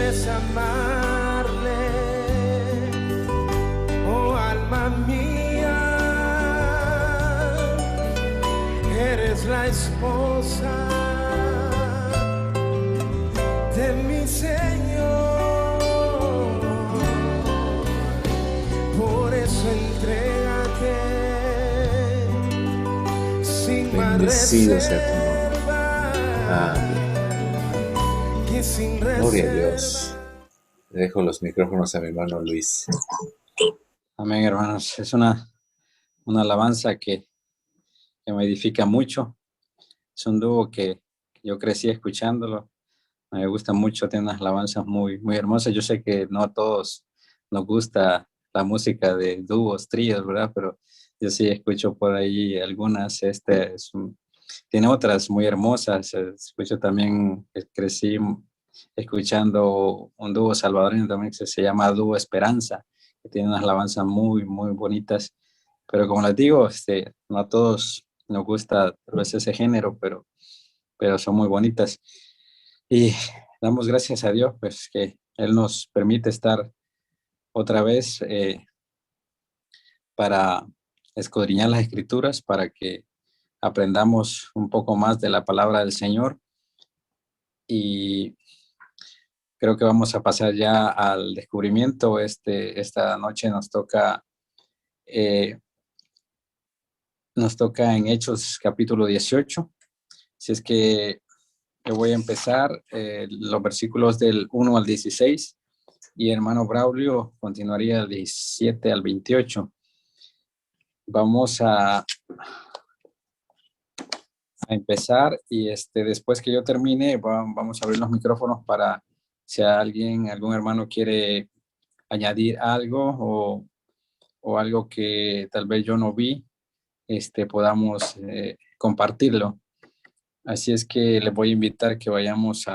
puedes amarle, oh alma mía, eres la esposa de mi Señor, por eso entrégate sin más Bendecido sea tu nombre. reserva, Amén. que sin Gloria a reserva. Dios. Le dejo los micrófonos a mi hermano Luis. Amén, hermanos. Es una alabanza que me edifica mucho. Es un dúo que yo crecí escuchándolo. Me gusta mucho, tiene unas alabanzas muy, muy hermosas. Yo sé que no a todos nos gusta la música de dúos, tríos, ¿verdad? Pero yo sí escucho por ahí algunas. Tiene otras muy hermosas. Escucho también, crecí escuchando un dúo salvadoreño también que se llama Dúo Esperanza, que tiene unas alabanzas muy, muy bonitas. Pero como les digo, no a todos nos gusta tal vez ese género, pero son muy bonitas. Y damos gracias a Dios, pues que Él nos permite estar otra vez para escudriñar las Escrituras, para que aprendamos un poco más de la palabra del Señor. Y creo que vamos a pasar ya al descubrimiento. Esta noche nos toca en Hechos capítulo 18. Si es que yo voy a empezar los versículos del 1 al 16 y hermano Braulio continuaría del 17 al 28. Vamos a empezar y después que yo termine vamos a abrir los micrófonos para si algún hermano quiere añadir algo o algo que tal vez yo no vi, podamos compartirlo. Así es que les voy a invitar que vayamos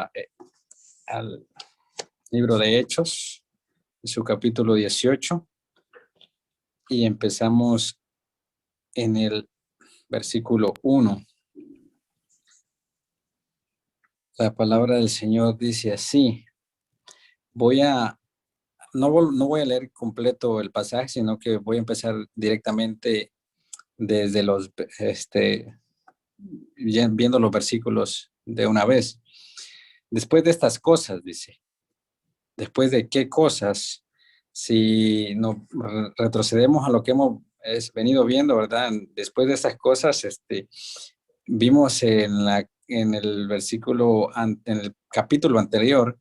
al libro de Hechos, su capítulo 18, y empezamos en el versículo 1. La palabra del Señor dice así. No voy a leer completo el pasaje, sino que voy a empezar directamente desde viendo los versículos de una vez. Después de estas cosas, dice. Después de qué cosas, si no retrocedemos a lo que hemos venido viendo, ¿verdad? Después de estas cosas, vimos en el versículo, en el capítulo anterior,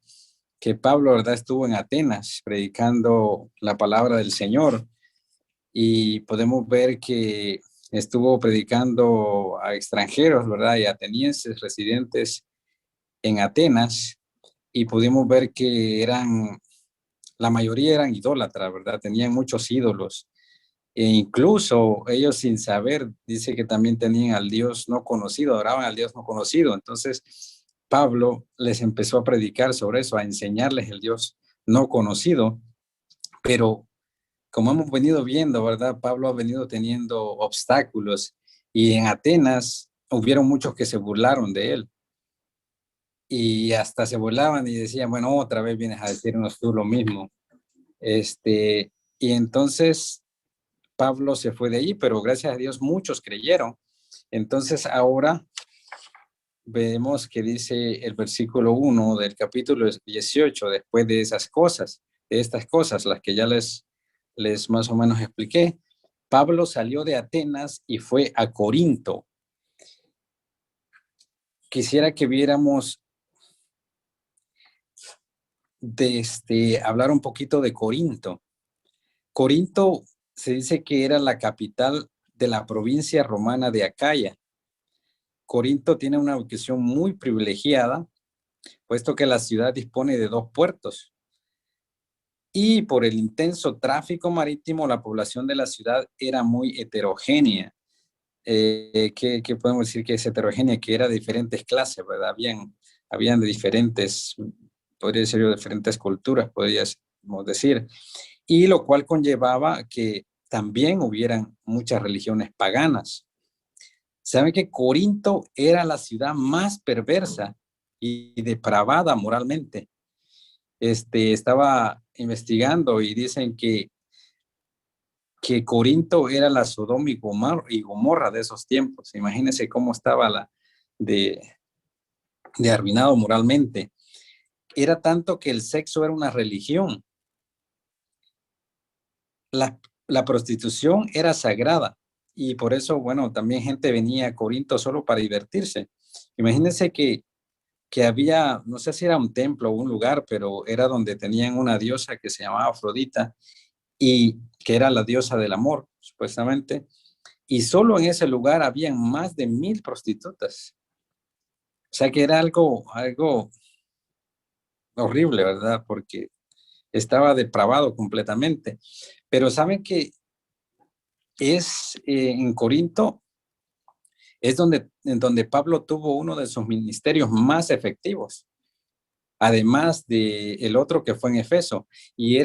que Pablo, ¿verdad? Estuvo en Atenas predicando la palabra del Señor y podemos ver que estuvo predicando a extranjeros, ¿verdad? Y atenienses residentes en Atenas, y pudimos ver que la mayoría eran idólatras, ¿verdad? Tenían muchos ídolos. E incluso ellos sin saber, dice que también tenían al Dios no conocido, adoraban al Dios no conocido. Entonces, Pablo les empezó a predicar sobre eso, a enseñarles el Dios no conocido. Pero como hemos venido viendo, ¿verdad? Pablo ha venido teniendo obstáculos y en Atenas hubieron muchos que se burlaron de él. Y hasta se burlaban y decían, bueno, otra vez vienes a decirnos tú lo mismo. Y entonces Pablo se fue de ahí, pero gracias a Dios muchos creyeron. Entonces ahora vemos que dice el versículo 1 del capítulo 18, después de esas cosas, de estas cosas, las que ya les más o menos expliqué, Pablo salió de Atenas y fue a Corinto. Quisiera que viéramos hablar un poquito de Corinto. Corinto se dice que era la capital de la provincia romana de Acaya. Corinto tiene una ubicación muy privilegiada, puesto que la ciudad dispone de 2 puertos. Y por el intenso tráfico marítimo, la población de la ciudad era muy heterogénea. ¿Qué podemos decir que es heterogénea? Que era de diferentes clases, ¿verdad? Habían de diferentes, podría ser de diferentes culturas, podríamos decir. Y lo cual conllevaba que también hubieran muchas religiones paganas. ¿Saben que Corinto era la ciudad más perversa y depravada moralmente? estaba investigando y dicen que Corinto era la Sodoma y Gomorra de esos tiempos. Imagínense cómo estaba de, de arruinado moralmente. Era tanto que el sexo era una religión. La prostitución era sagrada y por eso, bueno, también gente venía a Corinto solo para divertirse. Imagínense que había, no sé si era un templo o un lugar, pero era donde tenían una diosa que se llamaba Afrodita y que era la diosa del amor, supuestamente. Y solo en ese lugar habían más de 1000 prostitutas. O sea que era algo horrible, ¿verdad? Porque estaba depravado completamente. Pero saben que en Corinto es en donde Pablo tuvo uno de sus ministerios más efectivos, además de el otro que fue en Efeso. Y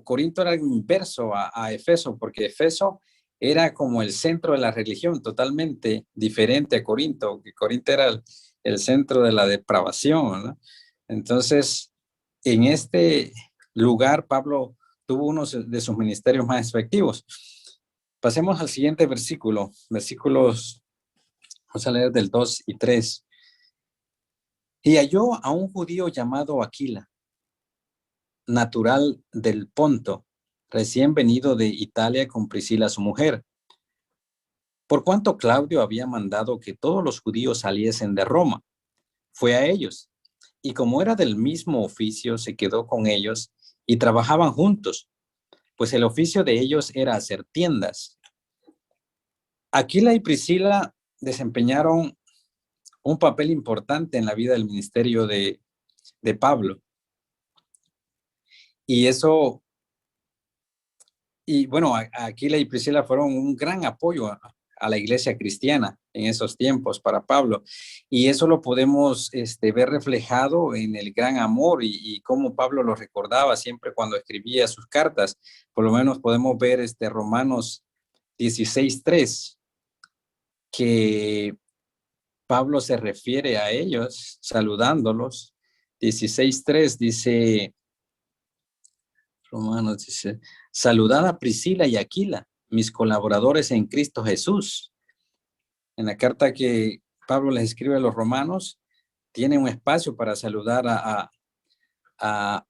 Corinto era algo inverso a Efeso, porque Efeso era como el centro de la religión, totalmente diferente a Corinto, que Corinto era el centro de la depravación, ¿no? Entonces, en este lugar, Pablo tuvo uno de sus ministerios más efectivos. Pasemos al siguiente versículo, versículos, vamos a leer del 2 y 3. Y halló a un judío llamado Aquila, natural del Ponto, recién venido de Italia con Priscila su mujer. Por cuanto Claudio había mandado que todos los judíos saliesen de Roma, fue a ellos, y como era del mismo oficio, se quedó con ellos y trabajaban juntos, pues el oficio de ellos era hacer tiendas. Aquila y Priscila desempeñaron un papel importante en la vida del ministerio de Pablo. Y bueno, Aquila y Priscila fueron un gran apoyo a la iglesia cristiana en esos tiempos para Pablo. Y eso lo podemos ver reflejado en el gran amor y cómo Pablo lo recordaba siempre cuando escribía sus cartas. Por lo menos podemos ver Romanos 16:3, que Pablo se refiere a ellos saludándolos. 16:3 dice, Romanos dice, saludad a Priscila y Aquila, mis colaboradores en Cristo Jesús. En la carta que Pablo les escribe a los romanos, tiene un espacio para saludar a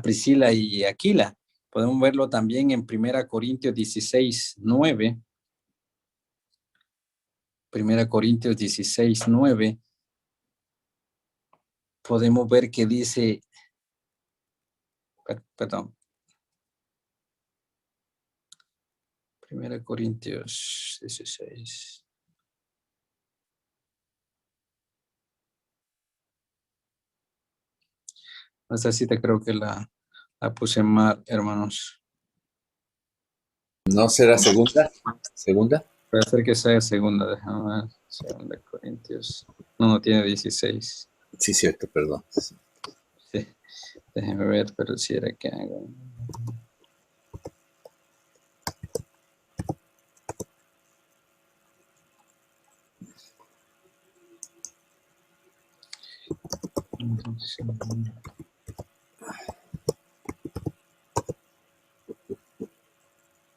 Priscila y Aquila. Podemos verlo también en 1 Corintios 16:9. 1 Corintios 16:9. Podemos ver que dice, perdón. 1 Corintios 16. Esta cita creo que la puse mal, hermanos. ¿No será segunda? ¿Segunda? Puede ser que sea segunda, déjame ver. Segunda Corintios. No tiene 16. Sí, cierto, perdón. Sí, déjenme ver, pero si era que hago.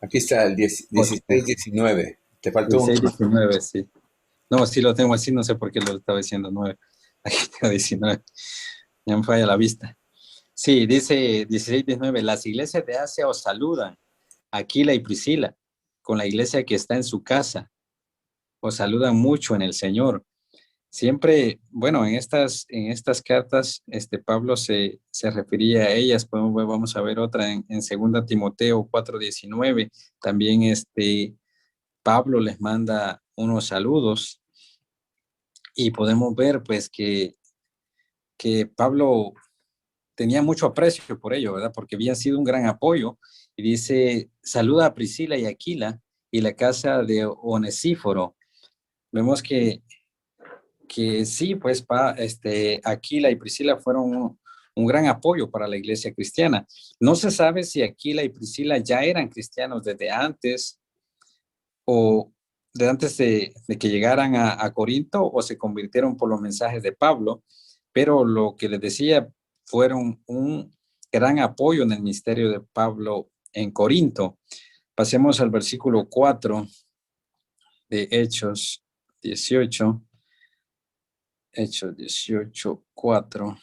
Aquí está el 16-19. Te faltó 16-19, sí. No, sí lo tengo así, no sé por qué lo estaba diciendo 9. Aquí tengo 19. Ya me falla la vista. Sí, dice 16-19. Las iglesias de Asia os saludan, Aquila y Priscila, con la iglesia que está en su casa. Os saludan mucho en el Señor. Siempre, bueno, en estas cartas, Pablo se refería a ellas. Vamos a ver otra en 2 Timoteo 4:19. También Pablo les manda unos saludos y podemos ver pues que Pablo tenía mucho aprecio por ello, ¿verdad? Porque había sido un gran apoyo. Y dice, saluda a Priscila y Aquila y la casa de Onesíforo. Vemos que sí, pues Aquila y Priscila fueron un gran apoyo para la iglesia cristiana. No se sabe si Aquila y Priscila ya eran cristianos desde antes o de antes de que llegaran a Corinto o se convirtieron por los mensajes de Pablo, pero lo que les decía, fueron un gran apoyo en el ministerio de Pablo en Corinto. Pasemos al versículo 4 de Hechos 18. Hechos 18, 4.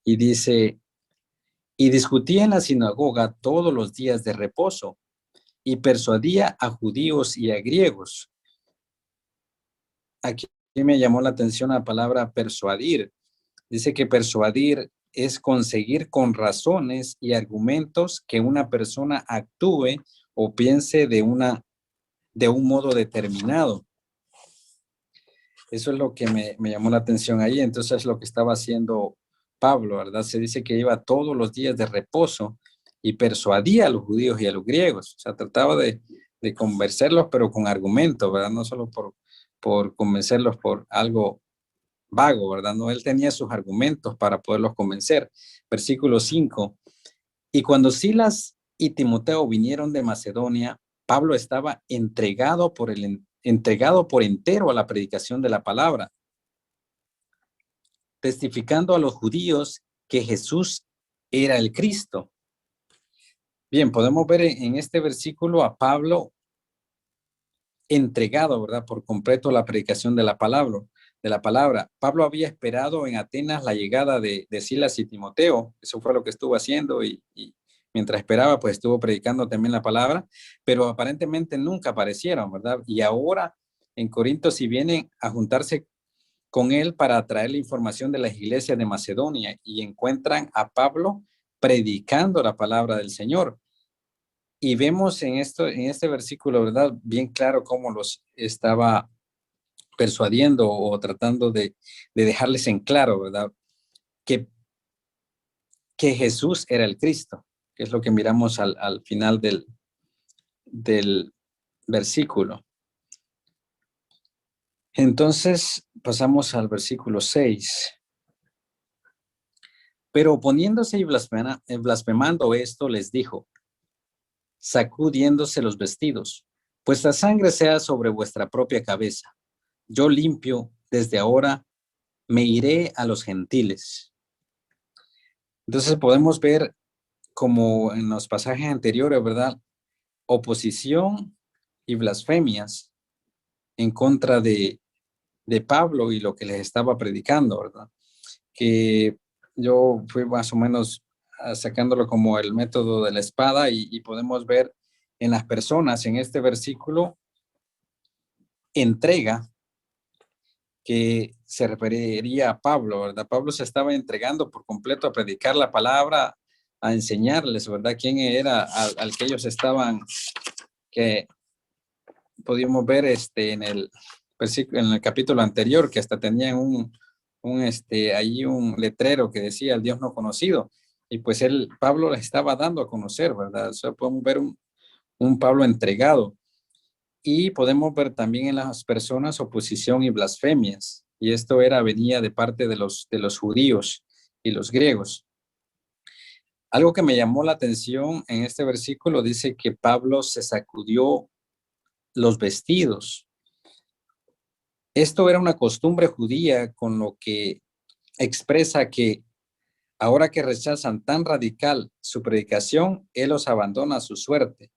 Y dice, y discutía en la sinagoga todos los días de reposo y persuadía a judíos y a griegos. Aquí me llamó la atención la palabra persuadir. Dice que persuadir es conseguir con razones y argumentos que una persona actúe o piense de un modo determinado. Eso es lo que me llamó la atención ahí. Entonces es lo que estaba haciendo Pablo, ¿verdad? Se dice que iba todos los días de reposo y persuadía a los judíos y a los griegos. O sea, trataba de convencerlos, pero con argumentos, ¿verdad? No solo por convencerlos por algo vago, ¿verdad? No, él tenía sus argumentos para poderlos convencer. Versículo 5. Y cuando Silas y Timoteo vinieron de Macedonia, Pablo estaba entregado por entero a la predicación de la palabra, testificando a los judíos que Jesús era el Cristo. Bien, podemos ver en este versículo a Pablo entregado, ¿verdad? Por completo a la predicación de la palabra. Pablo había esperado en Atenas la llegada de Silas y Timoteo. Eso fue lo que estuvo haciendo y mientras esperaba, pues estuvo predicando también la palabra, pero aparentemente nunca aparecieron, ¿verdad? Y ahora en Corinto, si vienen a juntarse con él para traer la información de las iglesias de Macedonia y encuentran a Pablo predicando la palabra del Señor. Y vemos en este versículo, ¿verdad? Bien claro cómo los estaba persuadiendo o tratando de dejarles en claro, ¿verdad? Que Jesús era el Cristo, que es lo que miramos al final del versículo. Entonces, pasamos al versículo 6. Pero oponiéndose y blasfemando esto, les dijo, sacudiéndose los vestidos, vuestra sangre sea sobre vuestra propia cabeza. Yo limpio, desde ahora me iré a los gentiles. Entonces podemos ver como en los pasajes anteriores, ¿verdad? Oposición y blasfemias en contra de Pablo y lo que les estaba predicando, ¿verdad? Que yo fui más o menos sacándolo como el método de la espada y podemos ver en las personas en este versículo entrega que se referiría a Pablo, ¿verdad? Pablo se estaba entregando por completo a predicar la palabra, a enseñarles, ¿verdad? Quién era al que ellos estaban, que podíamos ver en el versículo, en el capítulo anterior, que hasta tenían ahí un letrero que decía el Dios no conocido. Y pues Pablo les estaba dando a conocer, ¿verdad? O sea, podemos ver un Pablo entregado. Y podemos ver también en las personas oposición y blasfemias. Y esto venía de parte de los judíos y los griegos. Algo que me llamó la atención en este versículo dice que Pablo se sacudió los vestidos. Esto era una costumbre judía, con lo que expresa que ahora que rechazan tan radical su predicación, él los abandona a su suerte.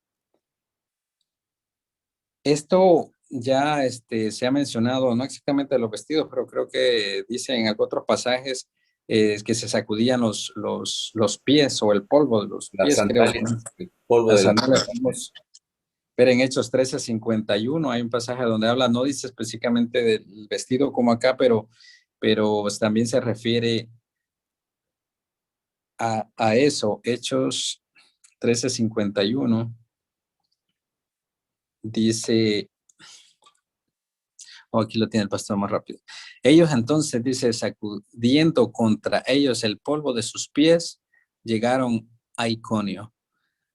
Esto ya se ha mencionado, no exactamente los vestidos, pero creo que dice en otros pasajes que se sacudían los pies o el polvo de los pies. El polvo de las sandalias. Pero en Hechos 13:51 hay un pasaje donde habla, no dice específicamente del vestido como acá, pero también se refiere a eso. Hechos 13:51 dice, aquí lo tiene el pastor más rápido. Ellos entonces, dice, sacudiendo contra ellos el polvo de sus pies, llegaron a Iconio.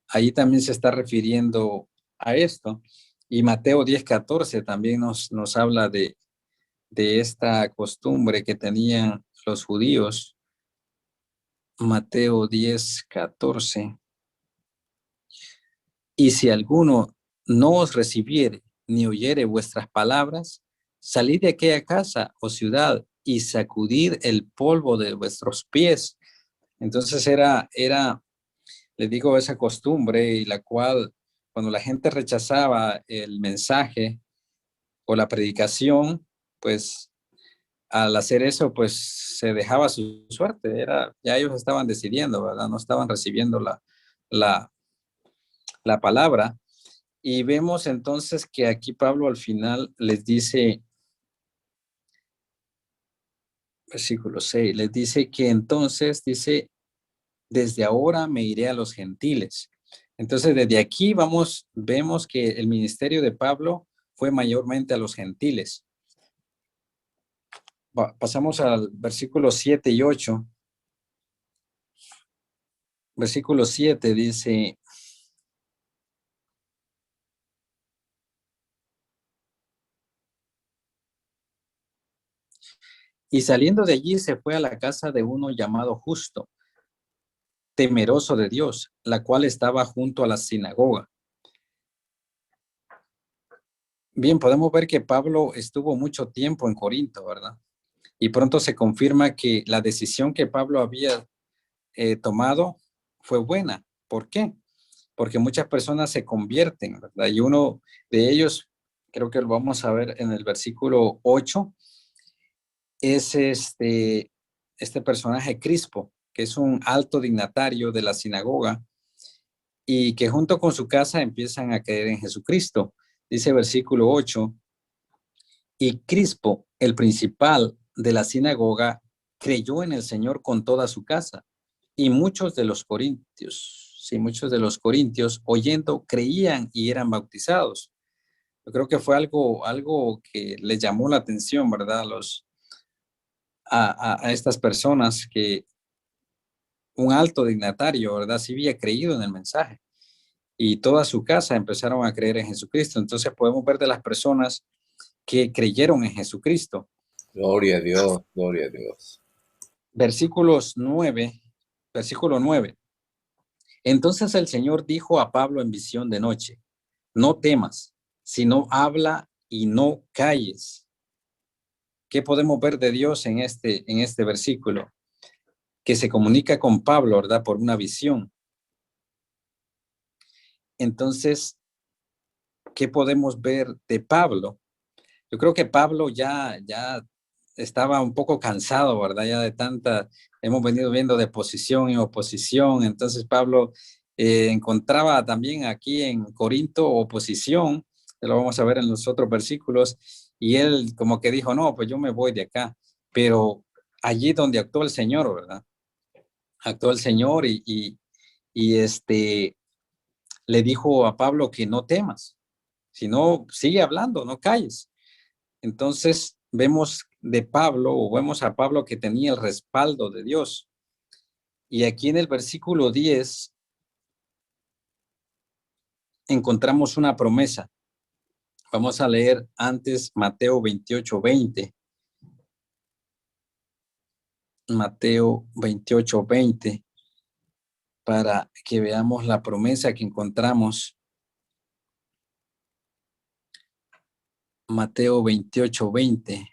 Allí también se está refiriendo a esto. Y Mateo 10:14 también nos habla de esta costumbre que tenían los judíos. Mateo 10:14. Y si alguno no os recibiere ni oyere vuestras palabras, salid de aquella casa o ciudad y sacudid el polvo de vuestros pies Entonces le digo, esa costumbre y la cual cuando la gente rechazaba el mensaje o la predicación, pues al hacer eso, pues se dejaba su suerte. Ya ellos estaban decidiendo, ¿verdad? No estaban recibiendo la, la palabra. Y vemos entonces que aquí Pablo al final les dice, versículo 6, les dice que entonces, dice, desde ahora me iré a los gentiles. Entonces, desde aquí vemos que el ministerio de Pablo fue mayormente a los gentiles. Pasamos al versículo 7 y 8. Versículo 7 dice, y saliendo de allí se fue a la casa de uno llamado Justo, temeroso de Dios, la cual estaba junto a la sinagoga. Bien, podemos ver que Pablo estuvo mucho tiempo en Corinto, ¿verdad? Y pronto se confirma que la decisión que Pablo había tomado fue buena. ¿Por qué? Porque muchas personas se convierten, ¿verdad? Y uno de ellos, creo que lo vamos a ver en el versículo 8, es este personaje Crispo, que es un alto dignatario de la sinagoga y que junto con su casa empiezan a creer en Jesucristo. Dice versículo 8, y Crispo, el principal de la sinagoga, creyó en el Señor con toda su casa. Y muchos de los corintios, sí, muchos de los corintios, oyendo, creían y eran bautizados. Yo creo que fue algo que les llamó la atención, ¿verdad? A estas personas que un alto dignatario, ¿verdad? Sí había creído en el mensaje y toda su casa empezaron a creer en Jesucristo. Entonces podemos ver de las personas que creyeron en Jesucristo. Gloria a Dios, gloria a Dios. Versículo 9. Entonces el Señor dijo a Pablo en visión de noche, no temas, sino habla y no calles. ¿Qué podemos ver de Dios en este versículo? Que se comunica con Pablo, ¿verdad? Por una visión. Entonces, ¿qué podemos ver de Pablo? Yo creo que Pablo ya estaba un poco cansado, ¿verdad? Ya de hemos venido viendo de posición y oposición. Entonces Pablo encontraba también aquí en Corinto oposición, lo vamos a ver en los otros versículos, y él como que dijo, no, pues yo me voy de acá, pero allí donde actuó el Señor, ¿verdad? Actuó el Señor y le dijo a Pablo que no temas, sino sigue hablando, no calles. Entonces vemos vemos a Pablo que tenía el respaldo de Dios. Y aquí en el versículo 10 encontramos una promesa. Vamos a leer antes Mateo 28:20. Mateo 28:20 para que veamos la promesa que encontramos. Mateo 28:20.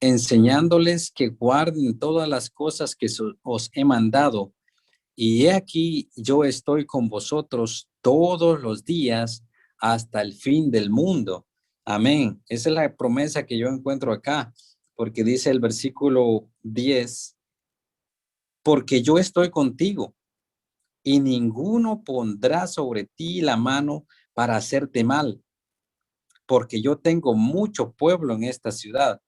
Enseñándoles que guarden todas las cosas que os he mandado. Y he aquí, yo estoy con vosotros todos los días hasta el fin del mundo. Amén. Esa es la promesa que yo encuentro acá, porque dice el versículo 10, porque yo estoy contigo y ninguno pondrá sobre ti la mano para hacerte mal, porque yo tengo mucho pueblo en esta ciudad.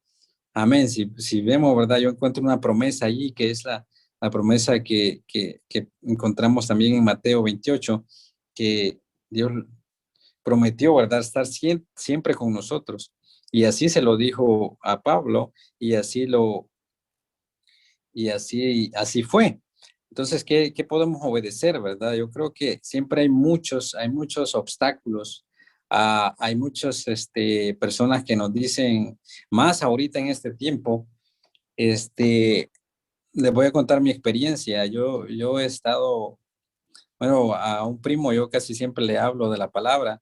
Amén. Si vemos, ¿verdad? Yo encuentro una promesa allí que es la promesa que encontramos también en Mateo 28, que Dios prometió, ¿verdad? Estar siempre con nosotros. Y así se lo dijo a Pablo y así fue. Entonces, ¿qué podemos obedecer, verdad? Yo creo que siempre hay muchos obstáculos. Hay muchas personas que nos dicen, más ahorita en este tiempo, les voy a contar mi experiencia. Yo he estado, bueno, a un primo yo casi siempre le hablo de la palabra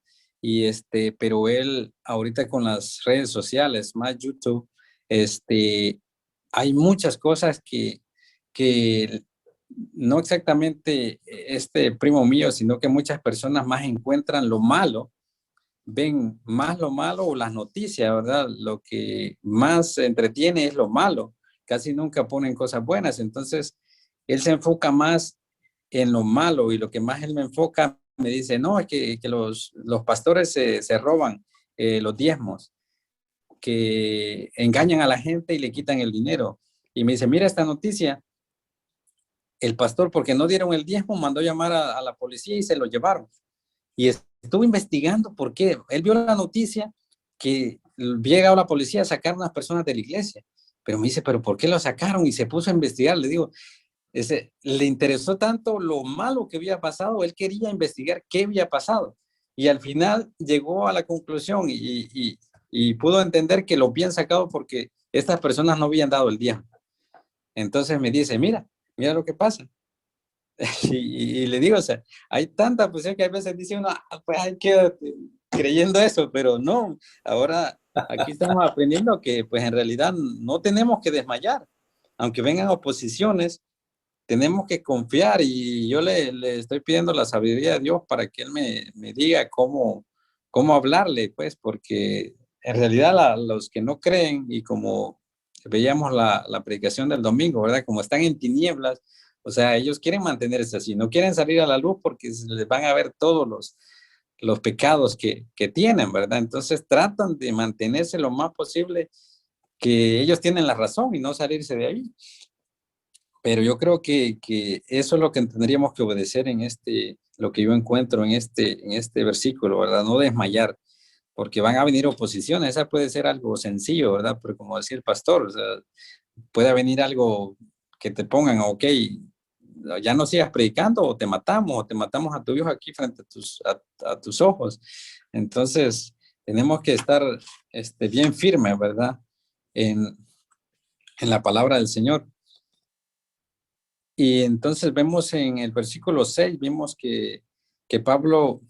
pero él ahorita con las redes sociales, más YouTube, este, hay muchas cosas que no exactamente este primo mío, sino que muchas personas más encuentran lo malo, ven más lo malo o las noticias, ¿verdad? Lo que más entretiene es lo malo, casi nunca ponen cosas buenas, entonces él se enfoca más en lo malo y lo que más él me enfoca, me dice, no, es que los pastores se roban los diezmos, que engañan a la gente y le quitan el dinero. Y me dice, mira esta noticia, el pastor, porque no dieron el diezmo, mandó llamar a la policía y se lo llevaron. Y estuvo investigando por qué. Él vio la noticia que había llegado la policía a sacar a unas personas de la iglesia. Pero me dice, ¿pero por qué lo sacaron? Y se puso a investigar. Le digo, le interesó tanto lo malo que había pasado, él quería investigar qué había pasado. Y al final llegó a la conclusión y pudo entender que lo habían sacado porque estas personas no habían dado el diezmo. Entonces me dice, mira lo que pasa. Y le digo, o sea, hay tanta posición que a veces dice uno, pues hay que creyendo eso, pero no, ahora aquí estamos aprendiendo que pues en realidad no tenemos que desmayar, aunque vengan oposiciones, tenemos que confiar y yo le estoy pidiendo la sabiduría de Dios para que Él me diga cómo hablarle, pues, porque en realidad los que no creen y como veíamos la predicación del domingo, ¿verdad? Como están en tinieblas, o sea, ellos quieren mantenerse así, no quieren salir a la luz porque les van a ver todos los pecados que tienen, ¿verdad? Entonces tratan de mantenerse lo más posible que ellos tienen la razón y no salirse de ahí. Pero yo creo que eso es lo que tendríamos que obedecer lo que yo encuentro en este versículo, ¿verdad? No desmayar, porque van a venir oposiciones. Esa puede ser algo sencillo, ¿verdad? Pero como decía el pastor, o sea, puede venir algo que te pongan, ok, ya no sigas predicando o te matamos a tu hijo aquí frente a tus ojos. Entonces, tenemos que estar bien firmes, ¿verdad? En la palabra del Señor. Y entonces vemos en el versículo 6, vimos que Pablo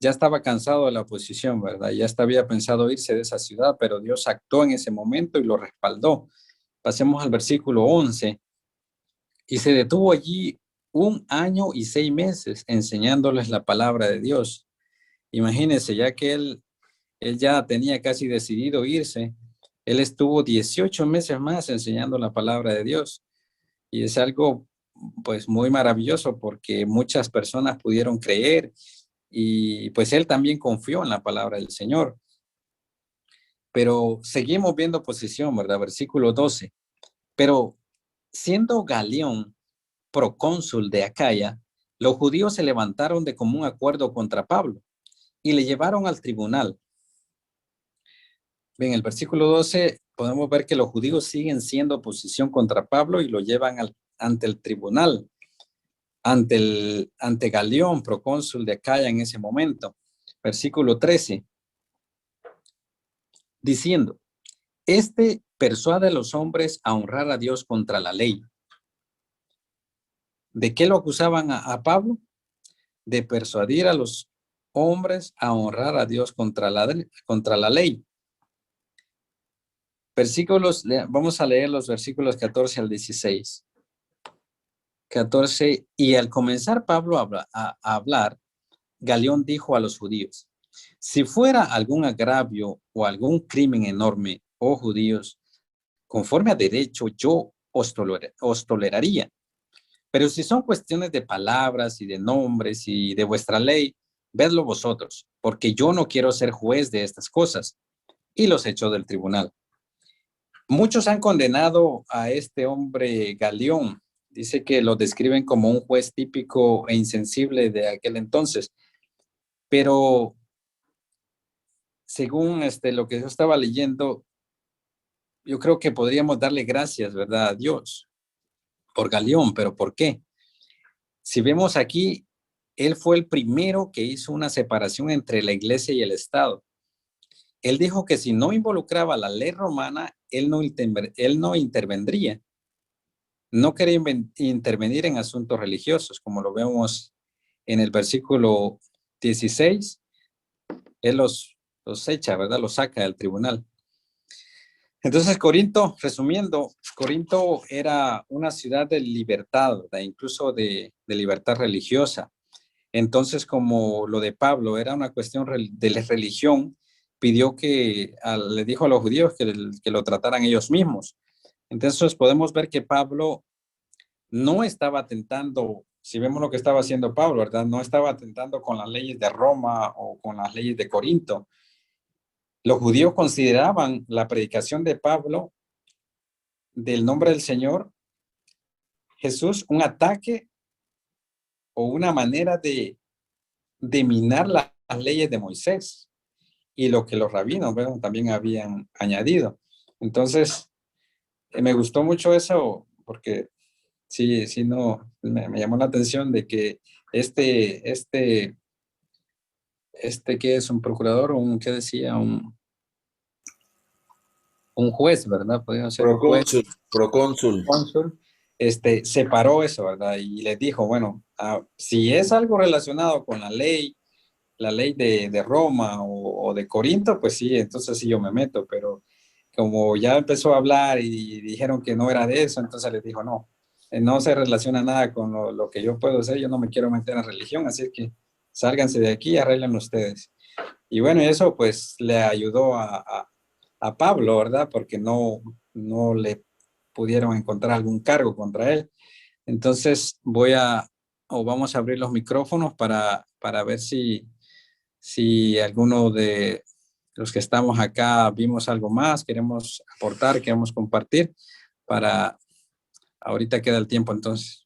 ya estaba cansado de la oposición, ¿verdad? Ya había pensado irse de esa ciudad, pero Dios actuó en ese momento y lo respaldó. Pasemos al versículo 11. Y se detuvo allí 1 año y 6 meses enseñándoles la palabra de Dios. Imagínense, ya que él ya tenía casi decidido irse, él estuvo 18 meses más enseñando la palabra de Dios. Y es algo pues muy maravilloso porque muchas personas pudieron creer y pues él también confió en la palabra del Señor. Pero seguimos viendo oposición, ¿verdad? Versículo 12. Pero siendo Galión procónsul de Acaya, los judíos se levantaron de común acuerdo contra Pablo y le llevaron al tribunal. En el versículo 12 podemos ver que los judíos siguen siendo oposición contra Pablo y lo llevan ante el tribunal, ante Galión, procónsul de Acaya en ese momento. Versículo 13, diciendo, persuade a los hombres a honrar a Dios contra la ley. ¿De qué lo acusaban a Pablo? De persuadir a los hombres a honrar a Dios contra la ley. Vamos a leer los versículos 14 al 16. 14, y al comenzar Pablo a hablar, Galión dijo a los judíos, si fuera algún agravio o algún crimen enorme, oh judíos, conforme a derecho yo os toleraría. Pero si son cuestiones de palabras y de nombres y de vuestra ley, vedlo vosotros, porque yo no quiero ser juez de estas cosas. Y los echó del tribunal. Muchos han condenado a este hombre Galión. Dice que lo describen como un juez típico e insensible de aquel entonces. Pero según lo que yo estaba leyendo, yo creo que podríamos darle gracias, ¿verdad?, a Dios por Galión. ¿Pero por qué? Si vemos aquí, él fue el primero que hizo una separación entre la iglesia y el Estado. Él dijo que si no involucraba la ley romana, él no intervendría. No quería intervenir en asuntos religiosos, como lo vemos en el versículo 16. Él los echa, ¿verdad? Los saca del tribunal. Entonces, Corinto, resumiendo, Corinto era una ciudad de libertad, ¿verdad? Incluso de libertad religiosa. Entonces, como lo de Pablo era una cuestión de la religión, pidió le dijo a los judíos que lo trataran ellos mismos. Entonces, podemos ver que Pablo no estaba atentando, si vemos lo que estaba haciendo Pablo, ¿verdad? No estaba atentando con las leyes de Roma o con las leyes de Corinto. Los judíos consideraban la predicación de Pablo del nombre del Señor Jesús un ataque o una manera de minar las leyes de Moisés y lo que los rabinos, bueno, también habían añadido. Entonces, me gustó mucho eso porque sí, no, me llamó la atención de que ¿qué es? Un procurador, ¿qué decía? Un juez, ¿verdad? Podría ser un juez. Procónsul. Cónsul, separó eso, ¿verdad? Y les dijo, bueno, si es algo relacionado con la ley de Roma o de Corinto, pues sí, entonces sí yo me meto, pero como ya empezó a hablar y dijeron que no era de eso, entonces les dijo, no, no se relaciona nada con lo que yo puedo hacer, yo no me quiero meter en religión, así que sálganse de aquí y arreglen ustedes. Y bueno, eso pues le ayudó a Pablo, ¿verdad? Porque no le pudieron encontrar algún cargo contra él. Entonces vamos a abrir los micrófonos para ver si alguno de los que estamos acá vimos algo más, queremos aportar, queremos compartir, ahorita queda el tiempo entonces.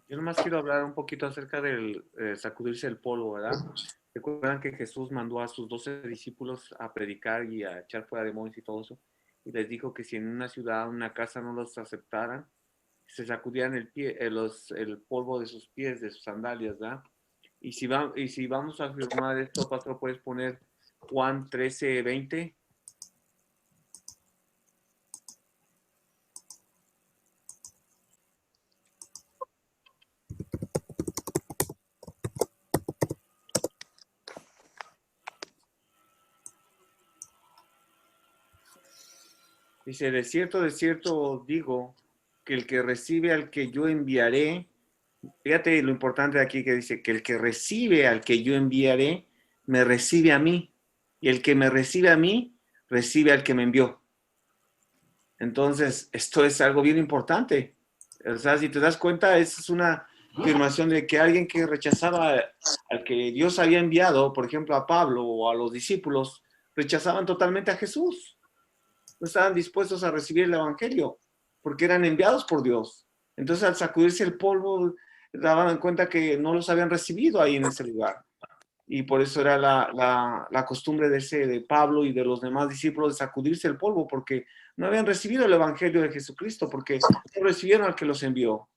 Yo nomás quiero hablar un poquito acerca del sacudirse el polvo, ¿verdad? Recuerdan que Jesús mandó a sus 12 discípulos a predicar y a echar fuera demonios y todo eso. Y les dijo que si en una ciudad, una casa no los aceptaran, se sacudían el polvo de sus pies, de sus sandalias, ¿verdad? Y si vamos a afirmar esto, Pastor, puedes poner Juan 13:20. Dice, de cierto digo, que el que recibe al que yo enviaré, fíjate lo importante de aquí que dice, que el que recibe al que yo enviaré, me recibe a mí, y el que me recibe a mí, recibe al que me envió. Entonces, esto es algo bien importante. O sea, si te das cuenta, esa es una afirmación de que alguien que rechazaba al que Dios había enviado, por ejemplo, a Pablo o a los discípulos, rechazaban totalmente a Jesús. No estaban dispuestos a recibir el evangelio porque eran enviados por Dios. Entonces, al sacudirse el polvo, daban cuenta que no los habían recibido ahí en ese lugar. Y por eso era la costumbre de Pablo y de los demás discípulos de sacudirse el polvo, porque no habían recibido el evangelio de Jesucristo, porque no recibieron al que los envió.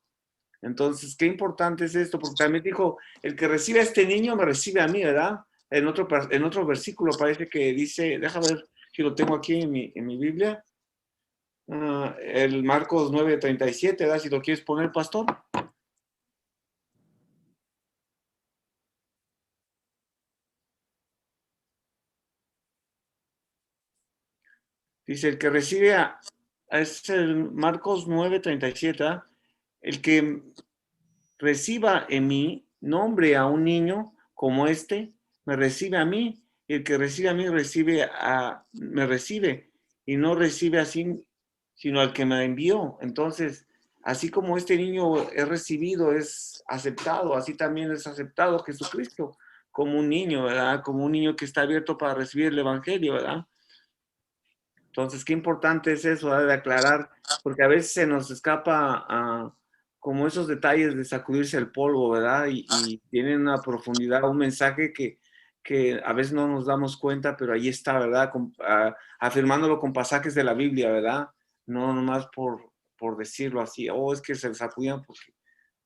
Entonces, qué importante es esto, porque también dijo, el que recibe a este niño me recibe a mí, ¿verdad? En otro versículo parece que dice, déjame ver si lo tengo aquí en mi Biblia, el Marcos 9:37, ¿verdad? Si lo quieres poner, pastor. Dice, el que recibe es el Marcos 9:37, ¿verdad? El que reciba en mí, nombre a un niño como este, me recibe a mí, y el que recibe a mí me recibe, y no recibe así, sino al que me envió. Entonces, así como este niño es recibido, es aceptado, así también es aceptado Jesucristo como un niño, ¿verdad? Como un niño que está abierto para recibir el evangelio, ¿verdad? Entonces, qué importante es eso, ¿verdad? De aclarar, porque a veces se nos escapa como esos detalles de sacudirse el polvo, ¿verdad? Y tienen una profundidad, un mensaje que a veces no nos damos cuenta, pero ahí está, ¿verdad? Afirmándolo con pasajes de la Biblia, ¿verdad? No nomás por decirlo así, es que se sacudían porque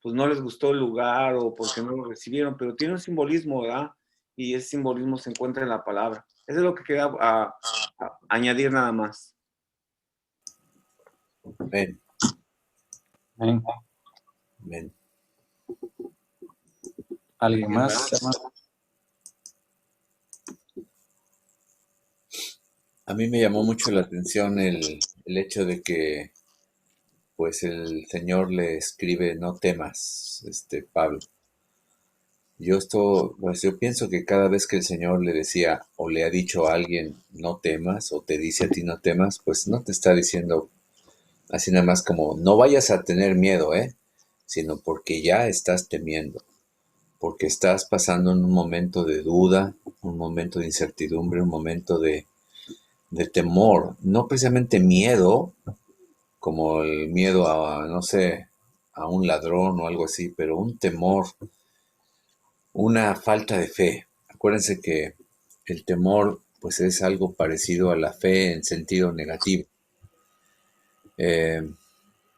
pues no les gustó el lugar o porque no lo recibieron, pero tiene un simbolismo, ¿verdad? Y ese simbolismo se encuentra en la palabra. Eso es lo que queda añadir nada más. Amén. Amén. Amén. ¿Alguien más, hermano? A mí me llamó mucho la atención el hecho de que pues el Señor le escribe no temas, Pablo. Pues yo pienso que cada vez que el Señor le decía o le ha dicho a alguien no temas o te dice a ti no temas, pues no te está diciendo así nada más como no vayas a tener miedo, sino porque ya estás temiendo, porque estás pasando en un momento de duda, un momento de incertidumbre, un momento de temor, no precisamente miedo, como el miedo a, no sé, a un ladrón o algo así, pero un temor, una falta de fe. Acuérdense que el temor pues es algo parecido a la fe en sentido negativo, eh,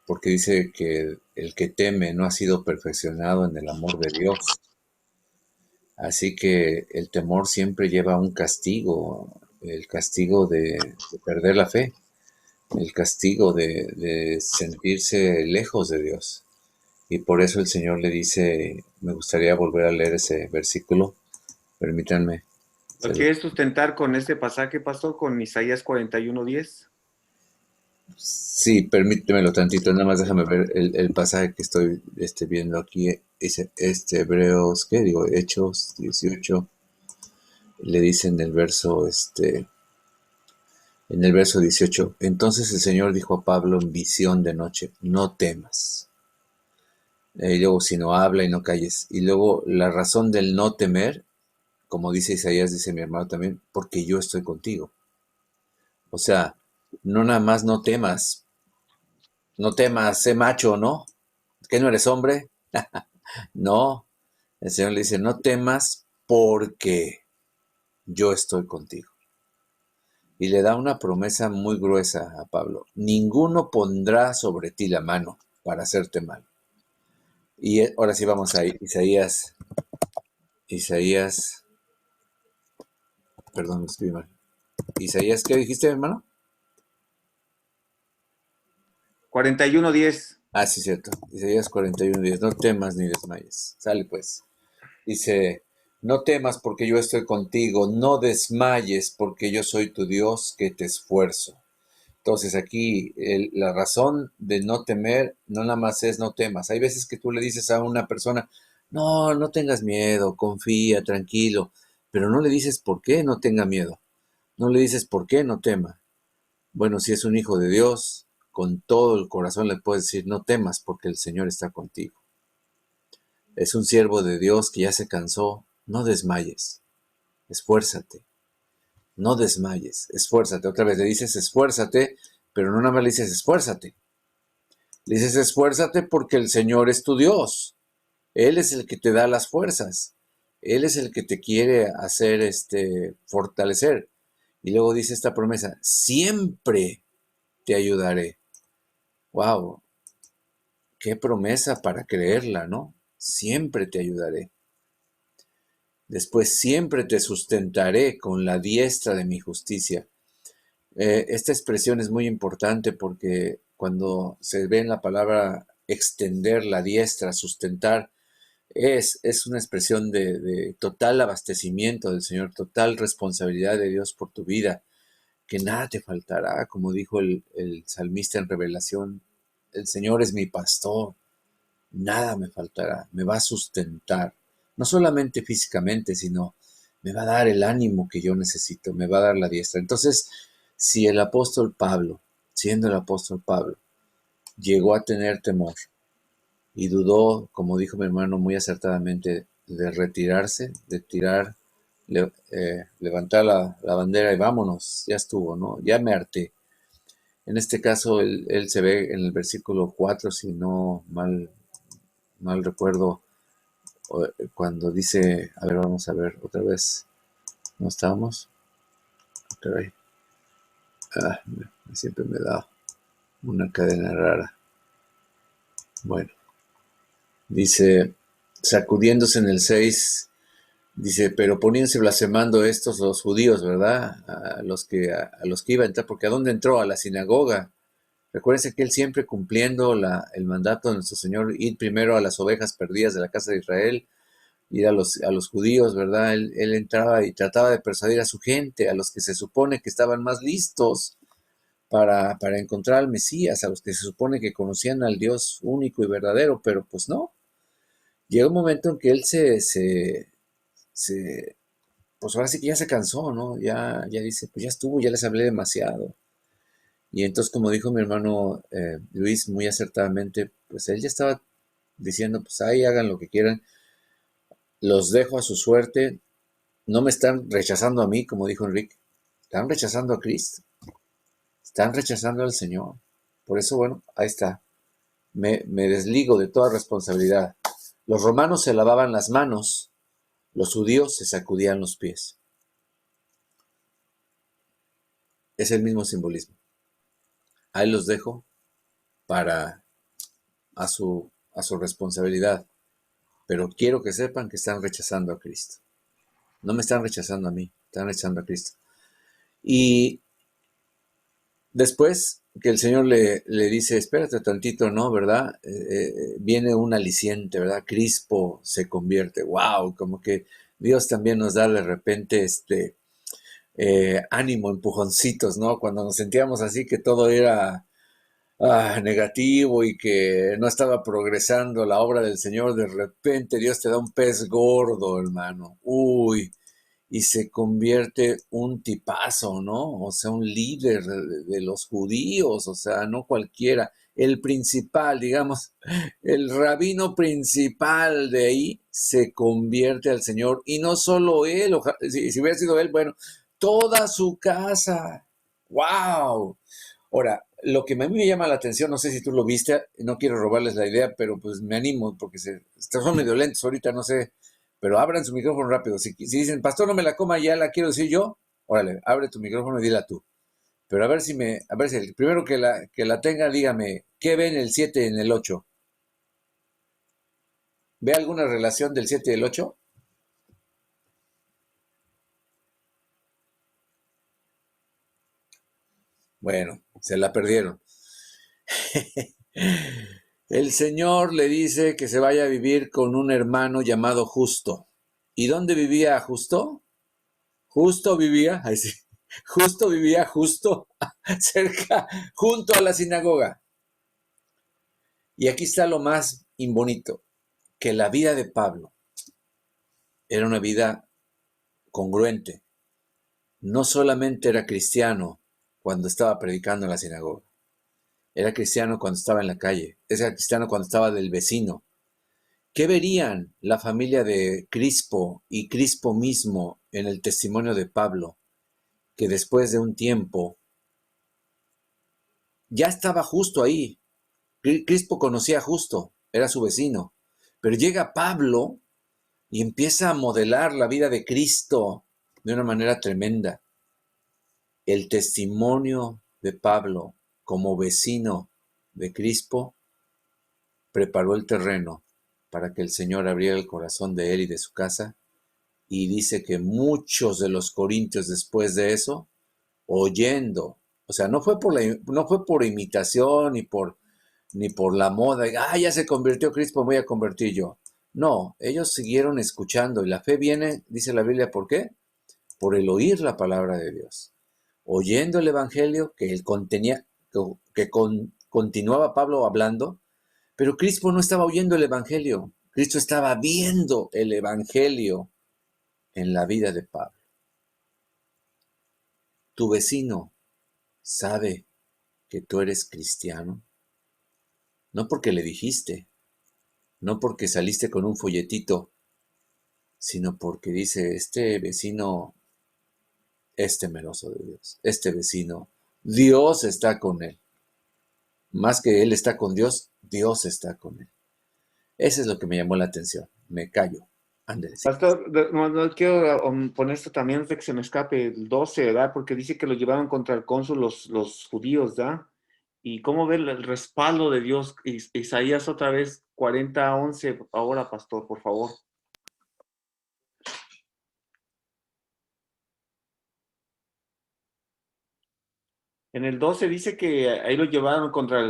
porque dice que el que teme no ha sido perfeccionado en el amor de Dios. Así que el temor siempre lleva un castigo, el castigo de perder la fe, el castigo de sentirse lejos de Dios. Y por eso el Señor le dice, me gustaría volver a leer ese versículo, permítanme. ¿Lo quieres sustentar con este pasaje, pastor, con Isaías 41:10? Sí, permítemelo tantito, nada más déjame ver el pasaje que estoy viendo aquí, Hebreos, ¿qué digo? Hechos 18, le dice en el verso, en el verso 18, entonces el Señor dijo a Pablo en visión de noche, no temas. Y luego, si no habla y no calles. Y luego, la razón del no temer, como dice Isaías, dice mi hermano también, porque yo estoy contigo. O sea, no nada más no temas, sé macho, ¿no? ¿Que no eres hombre? No, el Señor le dice, no temas porque yo estoy contigo. Y le da una promesa muy gruesa a Pablo. Ninguno pondrá sobre ti la mano para hacerte mal. Y ahora sí vamos a Isaías, perdón, escribí mal. Isaías, ¿qué dijiste, hermano? 41:10. Ah, sí, cierto. Isaías 41:10. No temas ni desmayes. Sale pues. Dice, no temas porque yo estoy contigo. No desmayes porque yo soy tu Dios que te esfuerzo. Entonces aquí la razón de no temer no nada más es no temas. Hay veces que tú le dices a una persona, no, no tengas miedo, confía, tranquilo. Pero no le dices por qué no tenga miedo. No le dices por qué no tema. Bueno, si es un hijo de Dios, con todo el corazón le puedes decir, no temas porque el Señor está contigo. Es un siervo de Dios que ya se cansó, no desmayes, esfuérzate, no desmayes, esfuérzate. Otra vez le dices esfuérzate, pero no nada más le dices esfuérzate. Le dices esfuérzate porque el Señor es tu Dios. Él es el que te da las fuerzas. Él es el que te quiere hacer fortalecer. Y luego dice esta promesa, siempre te ayudaré. Wow, qué promesa para creerla, ¿no? Siempre te ayudaré. Después siempre te sustentaré con la diestra de mi justicia. Esta expresión es muy importante porque cuando se ve en la palabra extender la diestra, sustentar, es una expresión de total abastecimiento del Señor, total responsabilidad de Dios por tu vida, que nada te faltará, como dijo el salmista en Revelación, el Señor es mi pastor, nada me faltará, me va a sustentar, no solamente físicamente, sino me va a dar el ánimo que yo necesito, me va a dar la diestra. Entonces, si el apóstol Pablo, siendo el apóstol Pablo, llegó a tener temor y dudó, como dijo mi hermano muy acertadamente, de retirarse, de levantar la bandera y vámonos, ya estuvo, ¿no? Ya me harté. En este caso, él se ve en el versículo 4, si no mal recuerdo, cuando dice, a ver, vamos a ver otra vez, ¿no estábamos? Caray. Siempre me da una cadena rara. Bueno, dice, sacudiéndose en el 6, dice, pero poniéndose blasfemando estos los judíos, ¿verdad? A los que iba a entrar, porque ¿a dónde entró? A la sinagoga. Recuérdense que él siempre cumpliendo el mandato de nuestro Señor, ir primero a las ovejas perdidas de la casa de Israel, ir a los judíos, ¿verdad? Él entraba y trataba de persuadir a su gente, a los que se supone que estaban más listos para encontrar al Mesías, a los que se supone que conocían al Dios único y verdadero, pero pues no. Llega un momento en que él pues ahora sí que ya se cansó, ¿no? Ya dice, pues ya estuvo, ya les hablé demasiado. Y entonces, como dijo mi hermano Luis muy acertadamente, pues él ya estaba diciendo, pues ahí hagan lo que quieran, los dejo a su suerte, no me están rechazando a mí, como dijo Enrique, están rechazando a Cristo, están rechazando al Señor. Por eso, bueno, ahí está, me desligo de toda responsabilidad. Los romanos se lavaban las manos, los judíos se sacudían los pies. Es el mismo simbolismo. Ahí los dejo para a su responsabilidad. Pero quiero que sepan que están rechazando a Cristo. No me están rechazando a mí, están rechazando a Cristo. Y después que el Señor le dice, espérate tantito, ¿no? ¿Verdad? Viene un aliciente, ¿verdad? Crispo se convierte. ¡Wow! Como que Dios también nos da de repente ánimo, empujoncitos, ¿no? Cuando nos sentíamos así que todo era negativo y que no estaba progresando la obra del Señor, de repente Dios te da un pez gordo, hermano. Uy, y se convierte un tipazo, ¿no? O sea, un líder de los judíos, o sea, no cualquiera. El principal, digamos, el rabino principal de ahí se convierte al Señor. Y no solo él, si hubiera sido él, bueno, toda su casa. ¡Wow! Ahora, lo que a mí me llama la atención, no sé si tú lo viste, no quiero robarles la idea, pero pues me animo porque son medio lentos ahorita, no sé, pero abran su micrófono rápido. Si dicen, pastor, no me la coma, ya la quiero decir yo, órale, abre tu micrófono y dila tú. Pero a ver si el primero que la tenga, dígame, ¿qué ven el 7 en el 8? ¿Ve alguna relación del 7 y el 8? Bueno, se la perdieron. El Señor le dice que se vaya a vivir con un hermano llamado Justo. ¿Y dónde vivía Justo? Justo vivía, ay, sí, justo cerca, junto a la sinagoga. Y aquí está lo más imbonito, que la vida de Pablo era una vida congruente. No solamente era cristiano cuando estaba predicando en la sinagoga, era cristiano cuando estaba en la calle, era cristiano cuando estaba del vecino. ¿Qué verían la familia de Crispo y Crispo mismo en el testimonio de Pablo? Que después de un tiempo ya estaba Justo ahí. Crispo conocía a Justo, era su vecino. Pero llega Pablo y empieza a modelar la vida de Cristo de una manera tremenda. El testimonio de Pablo como vecino de Crispo preparó el terreno para que el Señor abriera el corazón de él y de su casa, y dice que muchos de los corintios después de eso, oyendo, o sea, no fue por imitación ni por la moda, ya se convirtió Crispo, voy a convertir yo. No, ellos siguieron escuchando, y la fe viene, dice la Biblia, ¿por qué? Por el oír la palabra de Dios. Oyendo el evangelio que él contenía, continuaba Pablo hablando, pero Crispo no estaba oyendo el evangelio, Cristo estaba viendo el evangelio en la vida de Pablo. Tu vecino sabe que tú eres cristiano, no porque le dijiste, no porque saliste con un folletito, sino porque dice, este vecino es temeroso de Dios, este vecino, Dios está con él. Más que él está con Dios, Dios está con él. Eso es lo que me llamó la atención. Me callo. Ándale. Pastor, no quiero poner esto también antes de que se me escape el 12, ¿verdad? Porque dice que lo llevaron contra el cónsul los judíos, ¿verdad? Y cómo ver el respaldo de Dios. Isaías otra vez, 40:11, ahora, pastor, por favor. En el 12 dice que ahí lo llevaron contra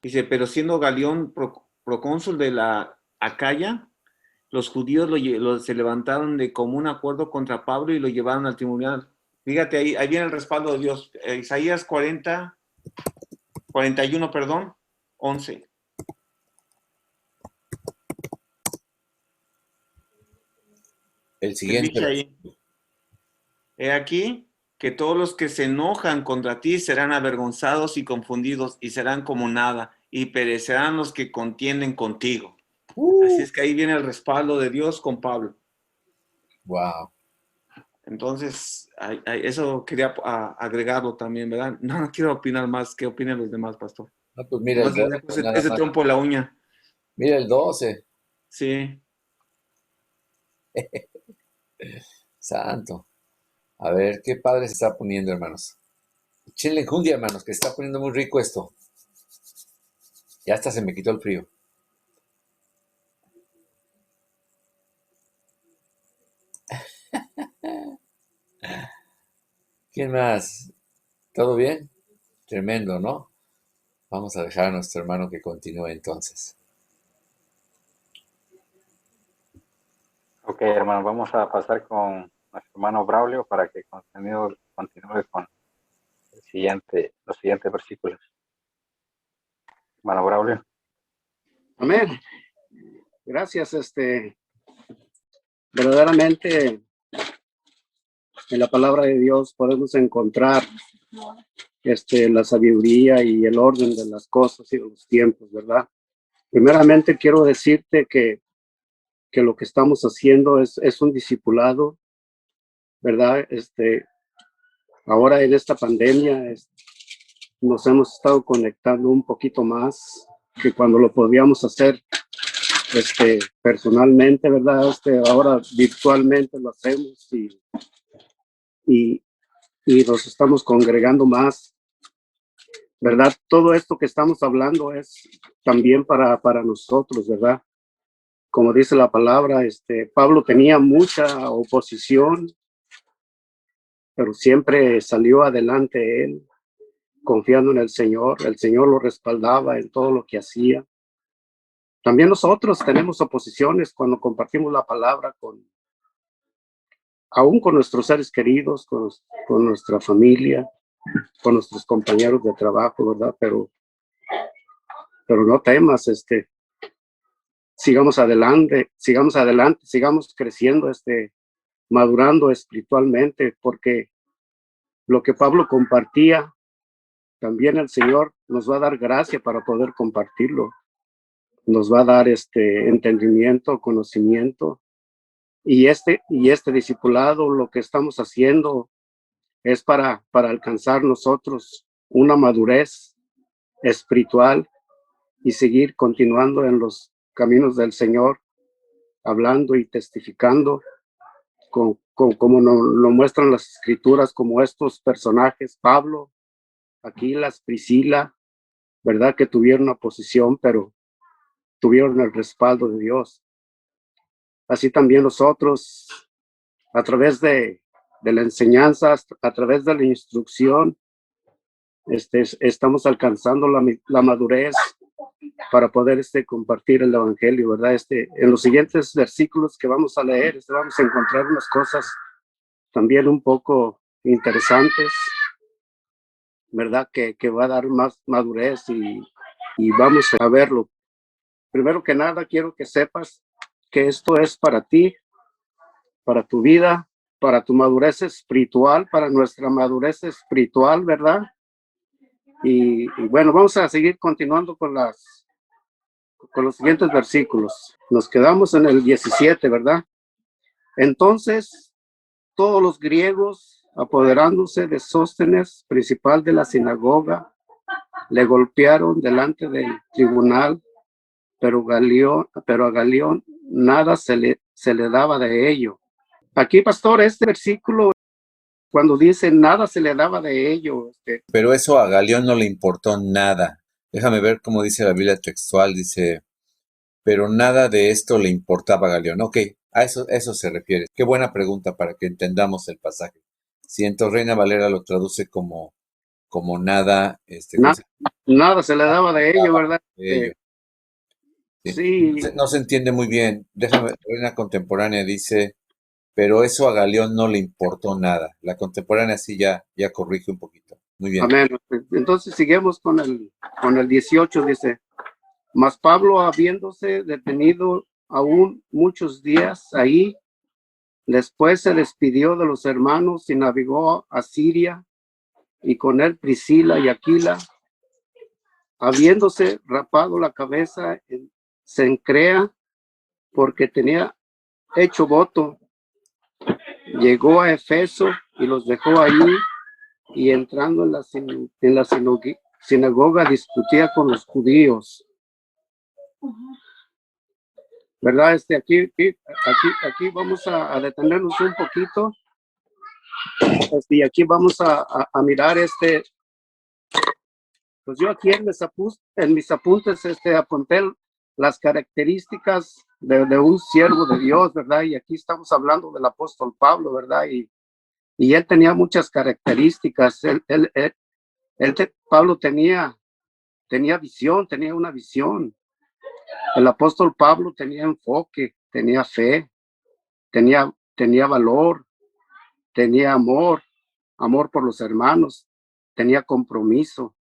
dice, pero siendo Galión procónsul de la Acaya, los judíos se levantaron de común acuerdo contra Pablo y lo llevaron al tribunal. Fíjate, ahí viene el respaldo de Dios. Isaías 41, perdón, 11. El siguiente. Dice ahí, he aquí que todos los que se enojan contra ti serán avergonzados y confundidos y serán como nada y perecerán los que contienden contigo. Así es que ahí viene el respaldo de Dios con Pablo. Wow. Entonces, eso quería agregarlo también, ¿verdad? No quiero opinar más. ¿Qué opinan los demás, pastor? No, pues mira el 12. Entonces, ese trompo en la uña. Mira el 12. Sí. Santo. A ver, qué padre se está poniendo, hermanos. Échenle enjundia, hermanos, que se está poniendo muy rico esto. Ya hasta se me quitó el frío. ¿Quién más? ¿Todo bien? Tremendo, ¿no? Vamos a dejar a nuestro hermano que continúe entonces. Ok, hermano, vamos a pasar con nuestro hermano Braulio para que continúe con los siguientes versículos. Hermano Braulio. Amén. Gracias, verdaderamente en la palabra de Dios podemos encontrar la sabiduría y el orden de las cosas y de los tiempos, ¿verdad? Primeramente quiero decirte que lo que estamos haciendo es un discipulado, ¿verdad? Ahora en esta pandemia nos hemos estado conectando un poquito más que cuando lo podíamos hacer personalmente, ¿verdad? Ahora virtualmente lo hacemos y nos estamos congregando más, ¿verdad? Todo esto que estamos hablando es también para nosotros, ¿verdad? Como dice la palabra, Pablo tenía mucha oposición, pero siempre salió adelante él, confiando en el Señor lo respaldaba en todo lo que hacía. También nosotros tenemos oposiciones cuando compartimos la palabra aún con nuestros seres queridos, con nuestra familia, con nuestros compañeros de trabajo, ¿verdad? Pero no temas, sigamos adelante, sigamos creciendo, madurando espiritualmente, porque lo que Pablo compartía, también el Señor nos va a dar gracia para poder compartirlo. Nos va a dar entendimiento, conocimiento, y este discipulado, lo que estamos haciendo es para alcanzar nosotros una madurez espiritual y seguir continuando en los caminos del Señor, hablando y testificando como lo muestran las escrituras, como estos personajes, Pablo, Aquilas, Priscila, ¿verdad? Que tuvieron oposición, pero tuvieron el respaldo de Dios. Así también nosotros, a través de la enseñanza, a través de la instrucción, estamos alcanzando la madurez para poder compartir el evangelio, ¿verdad? En los siguientes versículos que vamos a leer, vamos a encontrar unas cosas también un poco interesantes, ¿verdad? Que va a dar más madurez y vamos a verlo. Primero que nada, quiero que sepas que esto es para ti, para tu vida, para tu madurez espiritual, para nuestra madurez espiritual, ¿verdad? Y bueno, vamos a seguir continuando con los siguientes versículos. Nos quedamos en el 17, ¿verdad? Entonces, todos los griegos, apoderándose de Sóstenes, principal de la sinagoga, le golpearon delante del tribunal, pero a Galión nada se le daba de ello. Aquí, pastor, este versículo, cuando dice nada se le daba de ello. Pero eso a Galión no le importó nada. Déjame ver cómo dice la Biblia textual, dice, pero nada de esto le importaba a Galión. Ok, a eso se refiere. Qué buena pregunta para que entendamos el pasaje. Si entonces Reina Valera lo traduce como nada, Nada se le daba de ello, ¿verdad? De ello. Sí, No se entiende muy bien. Déjame, una contemporánea dice, pero eso a Galeón no le importó nada. La contemporánea sí ya corrige un poquito. Muy bien. amén. Entonces seguimos con el 18, dice, mas Pablo, habiéndose detenido aún muchos días ahí, después se despidió de los hermanos y navegó a Siria, y con él Priscila y Aquila, habiéndose rapado la cabeza en Cencrea, porque tenía hecho voto, llegó a Efeso y los dejó ahí, y entrando en la sinagoga discutía con los judíos. ¿Verdad? Aquí vamos a detenernos un poquito. Y aquí vamos a mirar pues yo aquí en mis apuntes apunté las características de un siervo de Dios, ¿verdad? Y aquí estamos hablando del apóstol Pablo, ¿verdad? Y él tenía muchas características. Pablo tenía visión, tenía una visión. El apóstol Pablo tenía enfoque, tenía fe, tenía valor, tenía amor por los hermanos, tenía compromiso.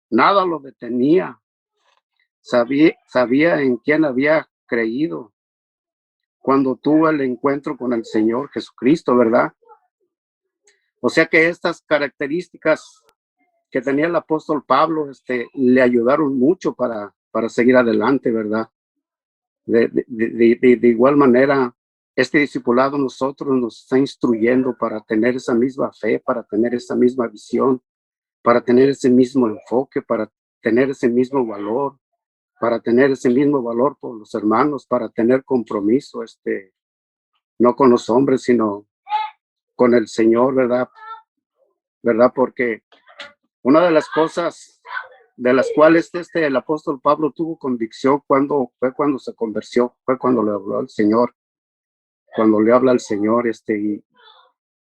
Nada lo detenía. Sabía en quién había creído cuando tuvo el encuentro con el Señor Jesucristo, ¿verdad? O sea que estas características que tenía el apóstol Pablo le ayudaron mucho para seguir adelante, ¿verdad? De igual manera, este discipulado nosotros nos está instruyendo para tener esa misma fe, para tener esa misma visión, para tener ese mismo enfoque, para tener ese mismo valor, para tener ese mismo valor por los hermanos, para tener compromiso, no con los hombres, sino con el Señor, ¿verdad? Porque una de las cosas de las cuales el apóstol Pablo tuvo convicción fue cuando se convirtió, fue cuando le habló al Señor, cuando le habla al Señor,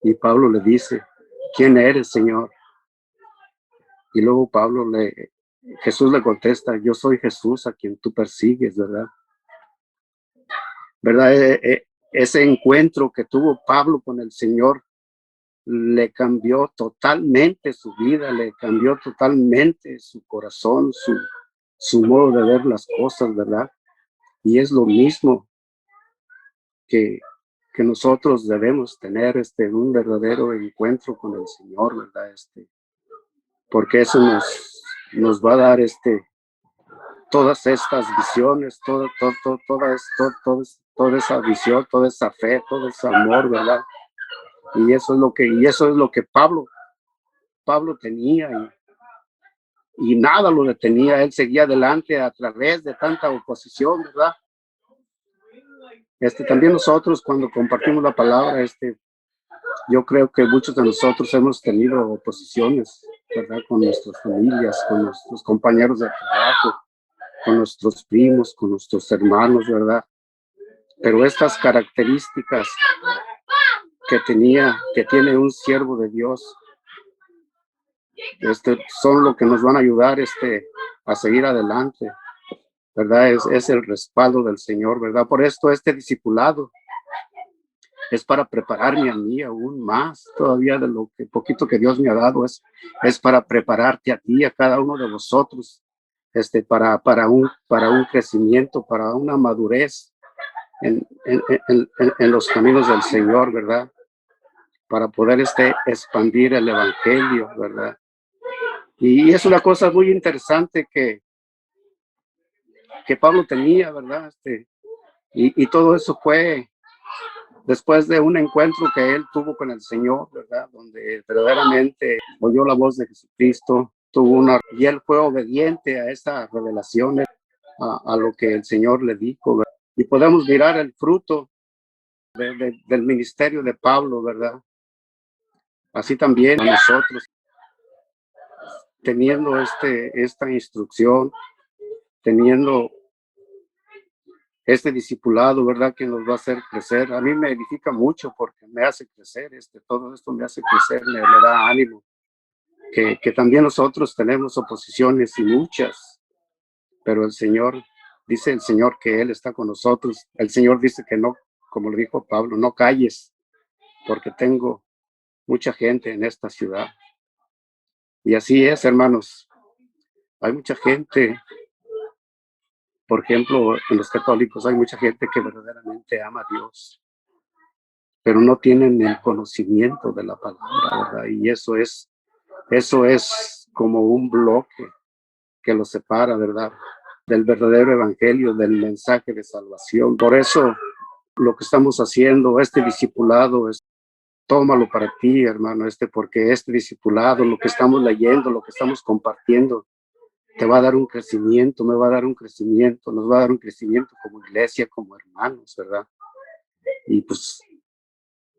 y Pablo le dice, ¿quién eres, Señor? Y luego Jesús le contesta, yo soy Jesús a quien tú persigues, ¿verdad? Ese encuentro que tuvo Pablo con el Señor le cambió totalmente su vida, le cambió totalmente su corazón, su modo de ver las cosas, ¿verdad? Y es lo mismo que nosotros debemos tener un verdadero encuentro con el Señor, ¿verdad? Porque eso nos va a dar todas estas visiones, toda esa visión, toda esa fe, todo ese amor, ¿verdad? Y eso es lo que Pablo tenía, y nada lo detenía. Él seguía adelante a través de tanta oposición, ¿verdad? También nosotros cuando compartimos la palabra, yo creo que muchos de nosotros hemos tenido oposiciones, ¿verdad? Con nuestras familias, con nuestros compañeros de trabajo, con nuestros primos, con nuestros hermanos, ¿verdad? Pero estas características que tiene un siervo de Dios, son lo que nos van a ayudar a seguir adelante, ¿verdad? Es el respaldo del Señor, ¿verdad? Por esto discipulado es para prepararme a mí aún más todavía de lo que poquito que Dios me ha dado, es para prepararte a ti, a cada uno de vosotros, para un crecimiento, para una madurez en los caminos del Señor, ¿verdad? Para poder expandir el evangelio, ¿verdad? Y es una cosa muy interesante que Pablo tenía, ¿verdad? Y todo eso fue después de un encuentro que él tuvo con el Señor, ¿verdad? Donde verdaderamente oyó la voz de Jesucristo, y él fue obediente a esa revelación, a lo que el Señor le dijo, ¿verdad? Y podemos mirar el fruto del ministerio de Pablo, ¿verdad? Así también a nosotros, teniendo esta instrucción, teniendo discipulado, ¿verdad? Que nos va a hacer crecer. A mí me edifica mucho porque me hace crecer, todo esto me hace crecer, me da ánimo. Que también nosotros tenemos oposiciones y muchas, pero el Señor Dice el Señor que Él está con nosotros. El Señor dice que no, como lo dijo Pablo, no calles, porque tengo mucha gente en esta ciudad. Y así es, hermanos. Hay mucha gente, por ejemplo, en los católicos hay mucha gente que verdaderamente ama a Dios, pero no tienen el conocimiento de la palabra, ¿verdad? Y eso es como un bloque que los separa, ¿verdad? Del verdadero evangelio, del mensaje de salvación. Por eso lo que estamos haciendo, este discipulado, tómalo para ti, hermano, porque este discipulado, lo que estamos leyendo, lo que estamos compartiendo, te va a dar un crecimiento, me va a dar un crecimiento, nos va a dar un crecimiento como iglesia, como hermanos, ¿verdad? Y pues,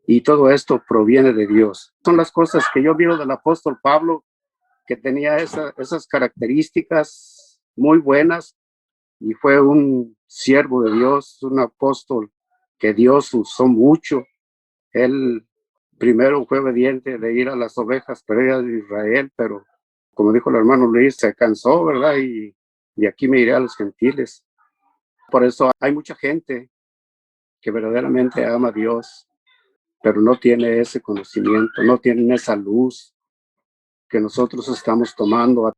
y todo esto proviene de Dios. Son las cosas que yo miro del apóstol Pablo, que tenía esas características muy buenas, y fue un siervo de Dios, un apóstol que Dios usó mucho. Él primero fue obediente de ir a las ovejas perdidas de Israel, pero como dijo el hermano Luis, se cansó, ¿verdad? Y aquí me iré a los gentiles. Por eso hay mucha gente que verdaderamente ama a Dios, pero no tiene ese conocimiento, no tienen esa luz que nosotros estamos tomando.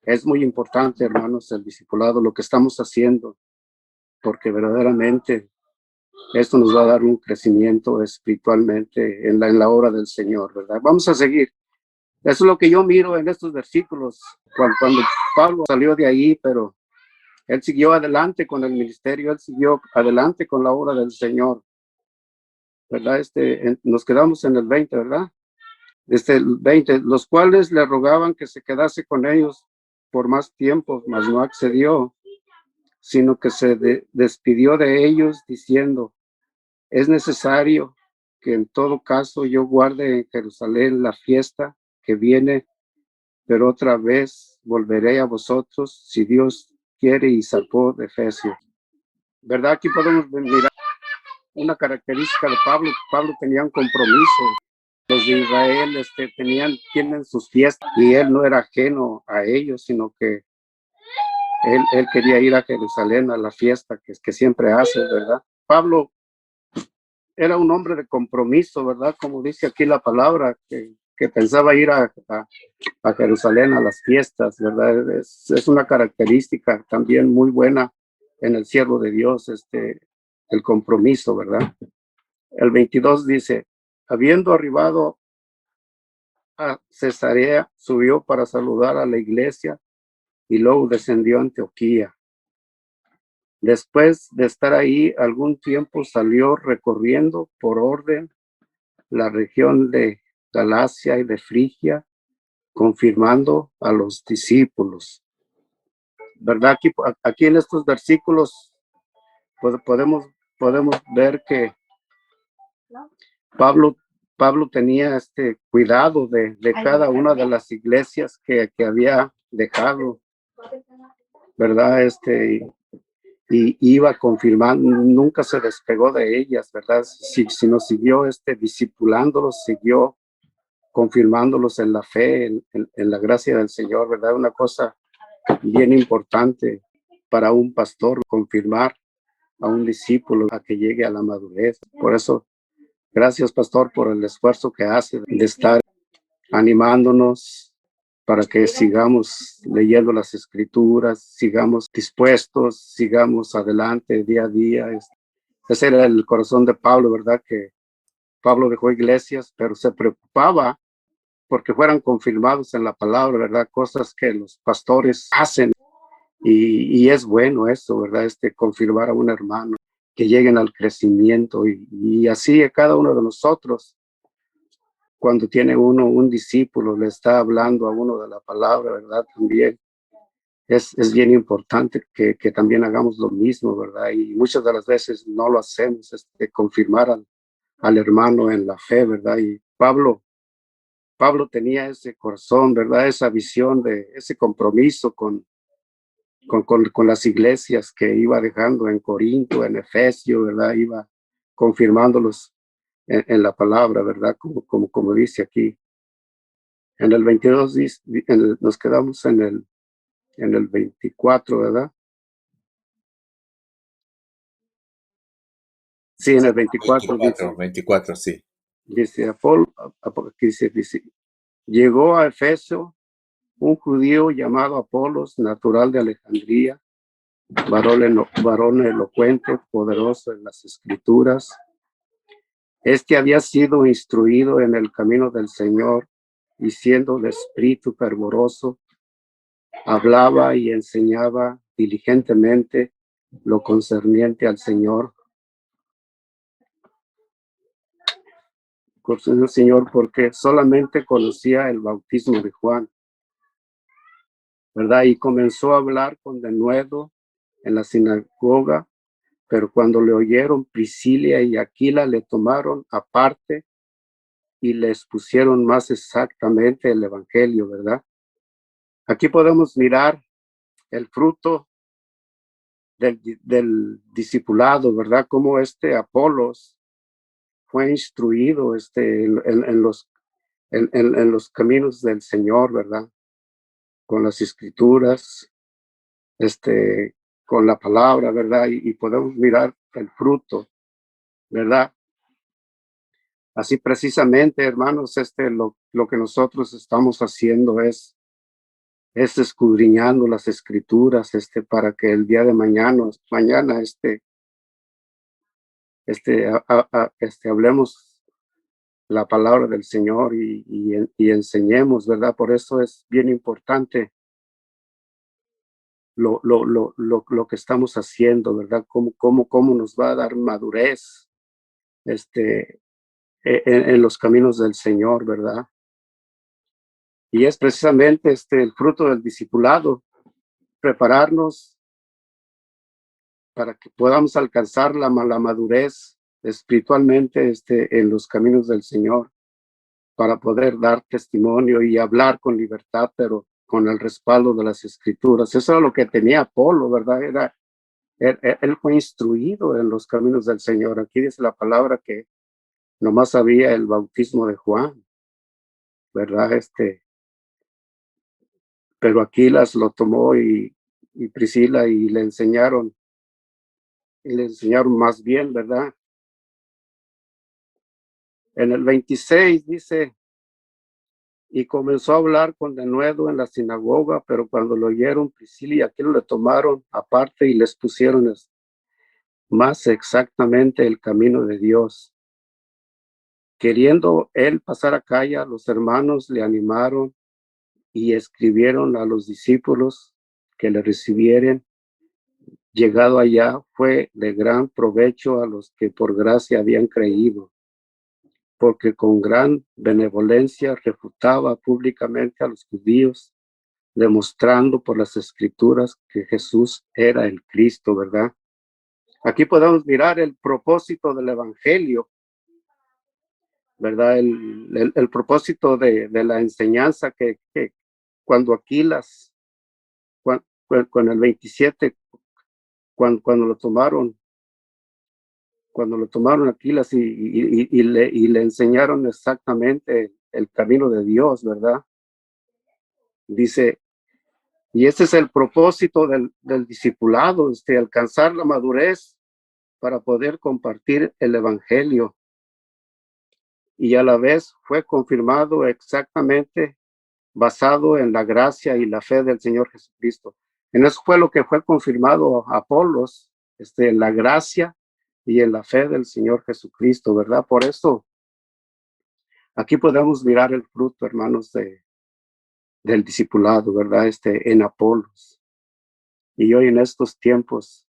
Es muy importante, hermanos, el discipulado, lo que estamos haciendo, porque verdaderamente esto nos va a dar un crecimiento espiritualmente en la obra del Señor, ¿verdad? Vamos a seguir. Eso es lo que yo miro en estos versículos, cuando Pablo salió de ahí, pero él siguió adelante con el ministerio, él siguió adelante con la obra del Señor, ¿verdad? Nos quedamos en el 20, ¿verdad? El 20, los cuales le rogaban que se quedase con ellos por más tiempo, mas no accedió, sino que se despidió de ellos diciendo: es necesario que en todo caso yo guarde en Jerusalén la fiesta que viene, pero otra vez volveré a vosotros si Dios quiere. Y sacó de Efesios. ¿Verdad? Aquí podemos mirar una característica de Pablo. Pablo tenía un compromiso. Los de Israel tienen sus fiestas y él no era ajeno a ellos, sino que él quería ir a Jerusalén a la fiesta que siempre hace, ¿verdad? Pablo era un hombre de compromiso, ¿verdad? Como dice aquí la palabra, que pensaba ir a Jerusalén a las fiestas, ¿verdad? Es una característica también muy buena en el siervo de Dios, el compromiso, ¿verdad? El 22 dice: habiendo arribado a Cesarea, subió para saludar a la iglesia y luego descendió a Antioquía. Después de estar ahí algún tiempo, salió recorriendo por orden la región de Galacia y de Frigia, confirmando a los discípulos. ¿Verdad? Aquí en estos versículos podemos ver que Pablo tenía cuidado de cada una de las iglesias que había dejado, ¿verdad? Y iba confirmando, nunca se despegó de ellas, ¿verdad? Sino siguió discipulándolos, siguió confirmándolos en la fe, en la gracia del Señor, ¿verdad? Una cosa bien importante para un pastor, confirmar a un discípulo a que llegue a la madurez. Por eso, gracias, pastor, por el esfuerzo que hace de estar animándonos para que sigamos leyendo las escrituras, sigamos dispuestos, sigamos adelante día a día. Ese era el corazón de Pablo, ¿verdad? Que Pablo dejó iglesias, pero se preocupaba porque fueran confirmados en la palabra, ¿verdad? Cosas que los pastores hacen. Y es bueno eso, ¿verdad? Confirmar a un hermano, que lleguen al crecimiento, y así a cada uno de nosotros. Cuando tiene uno un discípulo, le está hablando a uno de la palabra, ¿verdad? También es bien importante que también hagamos lo mismo, ¿verdad? Y muchas de las veces no lo hacemos, confirmar al hermano en la fe, ¿verdad? Y Pablo tenía ese corazón, ¿verdad? Esa visión, de ese compromiso con las iglesias que iba dejando en Corinto, en Efesio, ¿verdad? Iba confirmándolos en la palabra, ¿verdad? Como dice aquí. En el 22 nos quedamos en el 24, ¿verdad? Sí, en el 24 dice, 24, sí. dice Apolo, aquí dice, llegó a Efeso un judío llamado Apolos, natural de Alejandría, varón elocuente, poderoso en las escrituras. Este había sido instruido en el camino del Señor y siendo de espíritu fervoroso, hablaba y enseñaba diligentemente lo concerniente al Señor. El Señor, porque solamente conocía el bautismo de Juan, ¿verdad? Y comenzó a hablar con denuedo en la sinagoga, pero cuando le oyeron Priscila y Aquila le tomaron aparte y le expusieron más exactamente el evangelio, ¿verdad? Aquí podemos mirar el fruto del discipulado, ¿verdad? Como Apolos fue instruido en los caminos del Señor, ¿verdad? Con las escrituras, con la palabra, ¿verdad? Y podemos mirar el fruto, ¿verdad? Así precisamente, hermanos, lo que nosotros estamos haciendo es escudriñando las escrituras, para que el día de mañana, hablemos la palabra del Señor y enseñemos, ¿verdad? Por eso es bien importante lo que estamos haciendo, ¿verdad? Cómo nos va a dar madurez, en los caminos del Señor, ¿verdad? Y es precisamente el fruto del discipulado, prepararnos para que podamos alcanzar la madurez espiritualmente en los caminos del Señor, para poder dar testimonio y hablar con libertad, pero con el respaldo de las escrituras. Eso era lo que tenía Apolo, ¿verdad? Él fue instruido en los caminos del Señor. Aquí dice la palabra que nomás había el bautismo de Juan, ¿verdad? Pero Aquilas lo tomó y Priscila y le enseñaron más bien, ¿verdad? En el 26 dice, y comenzó a hablar con denuedo en la sinagoga, pero cuando lo oyeron Priscila y Aquila le tomaron aparte y les pusieron más exactamente el camino de Dios. Queriendo él pasar a Acaya, los hermanos le animaron y escribieron a los discípulos que le recibieren. Llegado allá, fue de gran provecho a los que por gracia habían creído, porque con gran benevolencia refutaba públicamente a los judíos, demostrando por las escrituras que Jesús era el Cristo, ¿verdad? Aquí podemos mirar el propósito del evangelio, ¿verdad? El propósito de la enseñanza que cuando Aquilas, con el 27, cuando lo tomaron Aquilas y le enseñaron exactamente el camino de Dios, ¿verdad? Dice, y ese es el propósito del discipulado, alcanzar la madurez para poder compartir el evangelio. Y a la vez fue confirmado exactamente basado en la gracia y la fe del Señor Jesucristo. En eso fue lo que fue confirmado a Apolos, en la gracia y en la fe del Señor Jesucristo, ¿verdad? Por eso aquí podemos mirar el fruto, hermanos, del discipulado, ¿verdad? En Apolos. Y hoy en estos tiempos,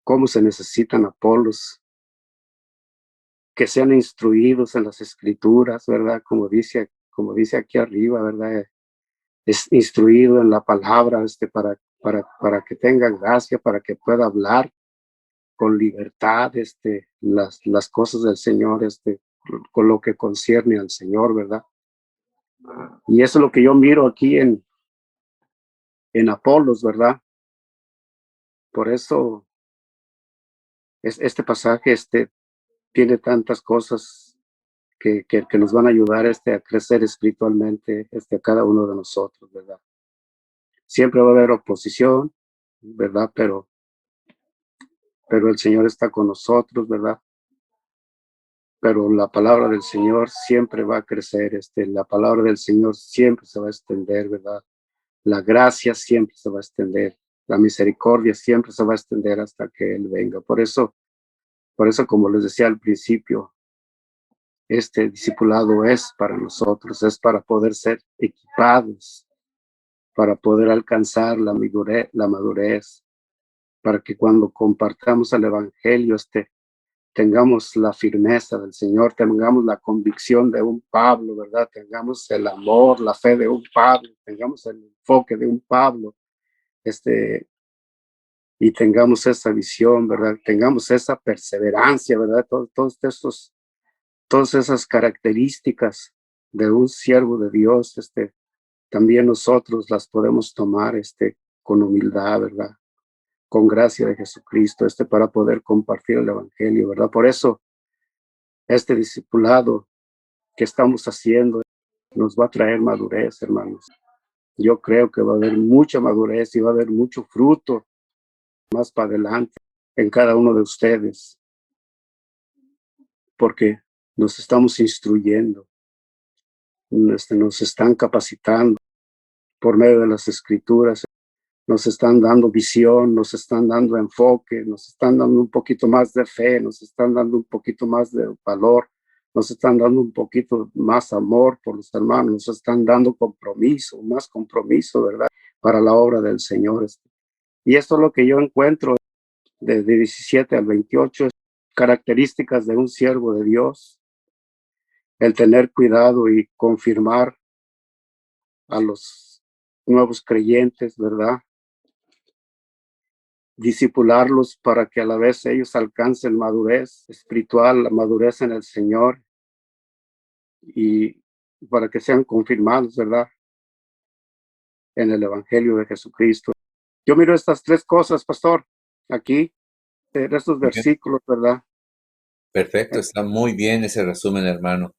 cómo se necesitan Apolos que sean instruidos en las escrituras, ¿verdad? Como dice aquí arriba, ¿verdad? Es instruido en la palabra, para que tenga gracia, para que pueda hablar con libertad, las cosas del Señor, con lo que concierne al Señor, ¿verdad? Y eso es lo que yo miro aquí en Apolos, ¿verdad? Por eso este pasaje, tiene tantas cosas que nos van a ayudar, a crecer espiritualmente, a cada uno de nosotros, ¿verdad? Siempre va a haber oposición, ¿verdad? Pero pero el Señor está con nosotros, ¿verdad? Pero la palabra del Señor siempre va a crecer, la palabra del Señor siempre se va a extender, ¿verdad? La gracia siempre se va a extender, la misericordia siempre se va a extender hasta que Él venga. Por eso, como les decía al principio, este discipulado es para nosotros, es para poder ser equipados, para poder alcanzar la madurez, para que cuando compartamos el Evangelio, tengamos la firmeza del Señor, tengamos la convicción de un Pablo, ¿verdad? Tengamos el amor, la fe de un Pablo, tengamos el enfoque de un Pablo, y tengamos esa visión, ¿verdad? Tengamos esa perseverancia, ¿verdad? Todas esas características de un siervo de Dios, también nosotros las podemos tomar, con humildad, ¿verdad? Con gracia de Jesucristo, para poder compartir el Evangelio, ¿verdad? Por eso, este discipulado que estamos haciendo nos va a traer madurez, hermanos. Yo creo que va a haber mucha madurez y va a haber mucho fruto más para adelante en cada uno de ustedes, porque nos estamos instruyendo, nos están capacitando por medio de las Escrituras, nos están dando visión, nos están dando enfoque, nos están dando un poquito más de fe, nos están dando un poquito más de valor, nos están dando un poquito más amor por los hermanos, nos están dando compromiso, más compromiso, ¿verdad? Para la obra del Señor. Y esto es lo que yo encuentro de 17 al 28, características de un siervo de Dios, el tener cuidado y confirmar a los nuevos creyentes, ¿verdad? Discipularlos para que a la vez ellos alcancen madurez espiritual, la madurez en el Señor, y para que sean confirmados, ¿verdad? En el Evangelio de Jesucristo. Yo miro estas tres cosas, pastor, aquí, en estos versículos, ¿verdad? Perfecto, está muy bien ese resumen, hermano.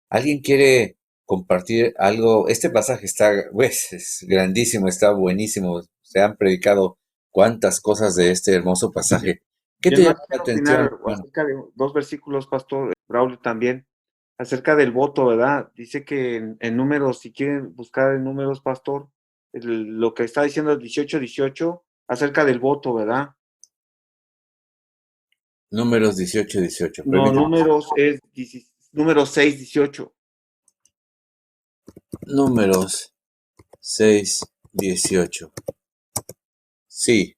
¿Alguien quiere compartir algo? Este pasaje está, pues, es grandísimo, está buenísimo. Se han predicado cuántas cosas de este hermoso pasaje. ¿Qué Yo te nomás llama la quiero atención, opinar hermano? acerca de dos versículos, pastor Braulio, también, acerca del voto, ¿verdad? Dice que en números, si quieren buscar en números, pastor, lo que está diciendo el 18, acerca del voto, ¿verdad? Números 18. No, Permítame. números es número 6:18. Números 6:18. Sí,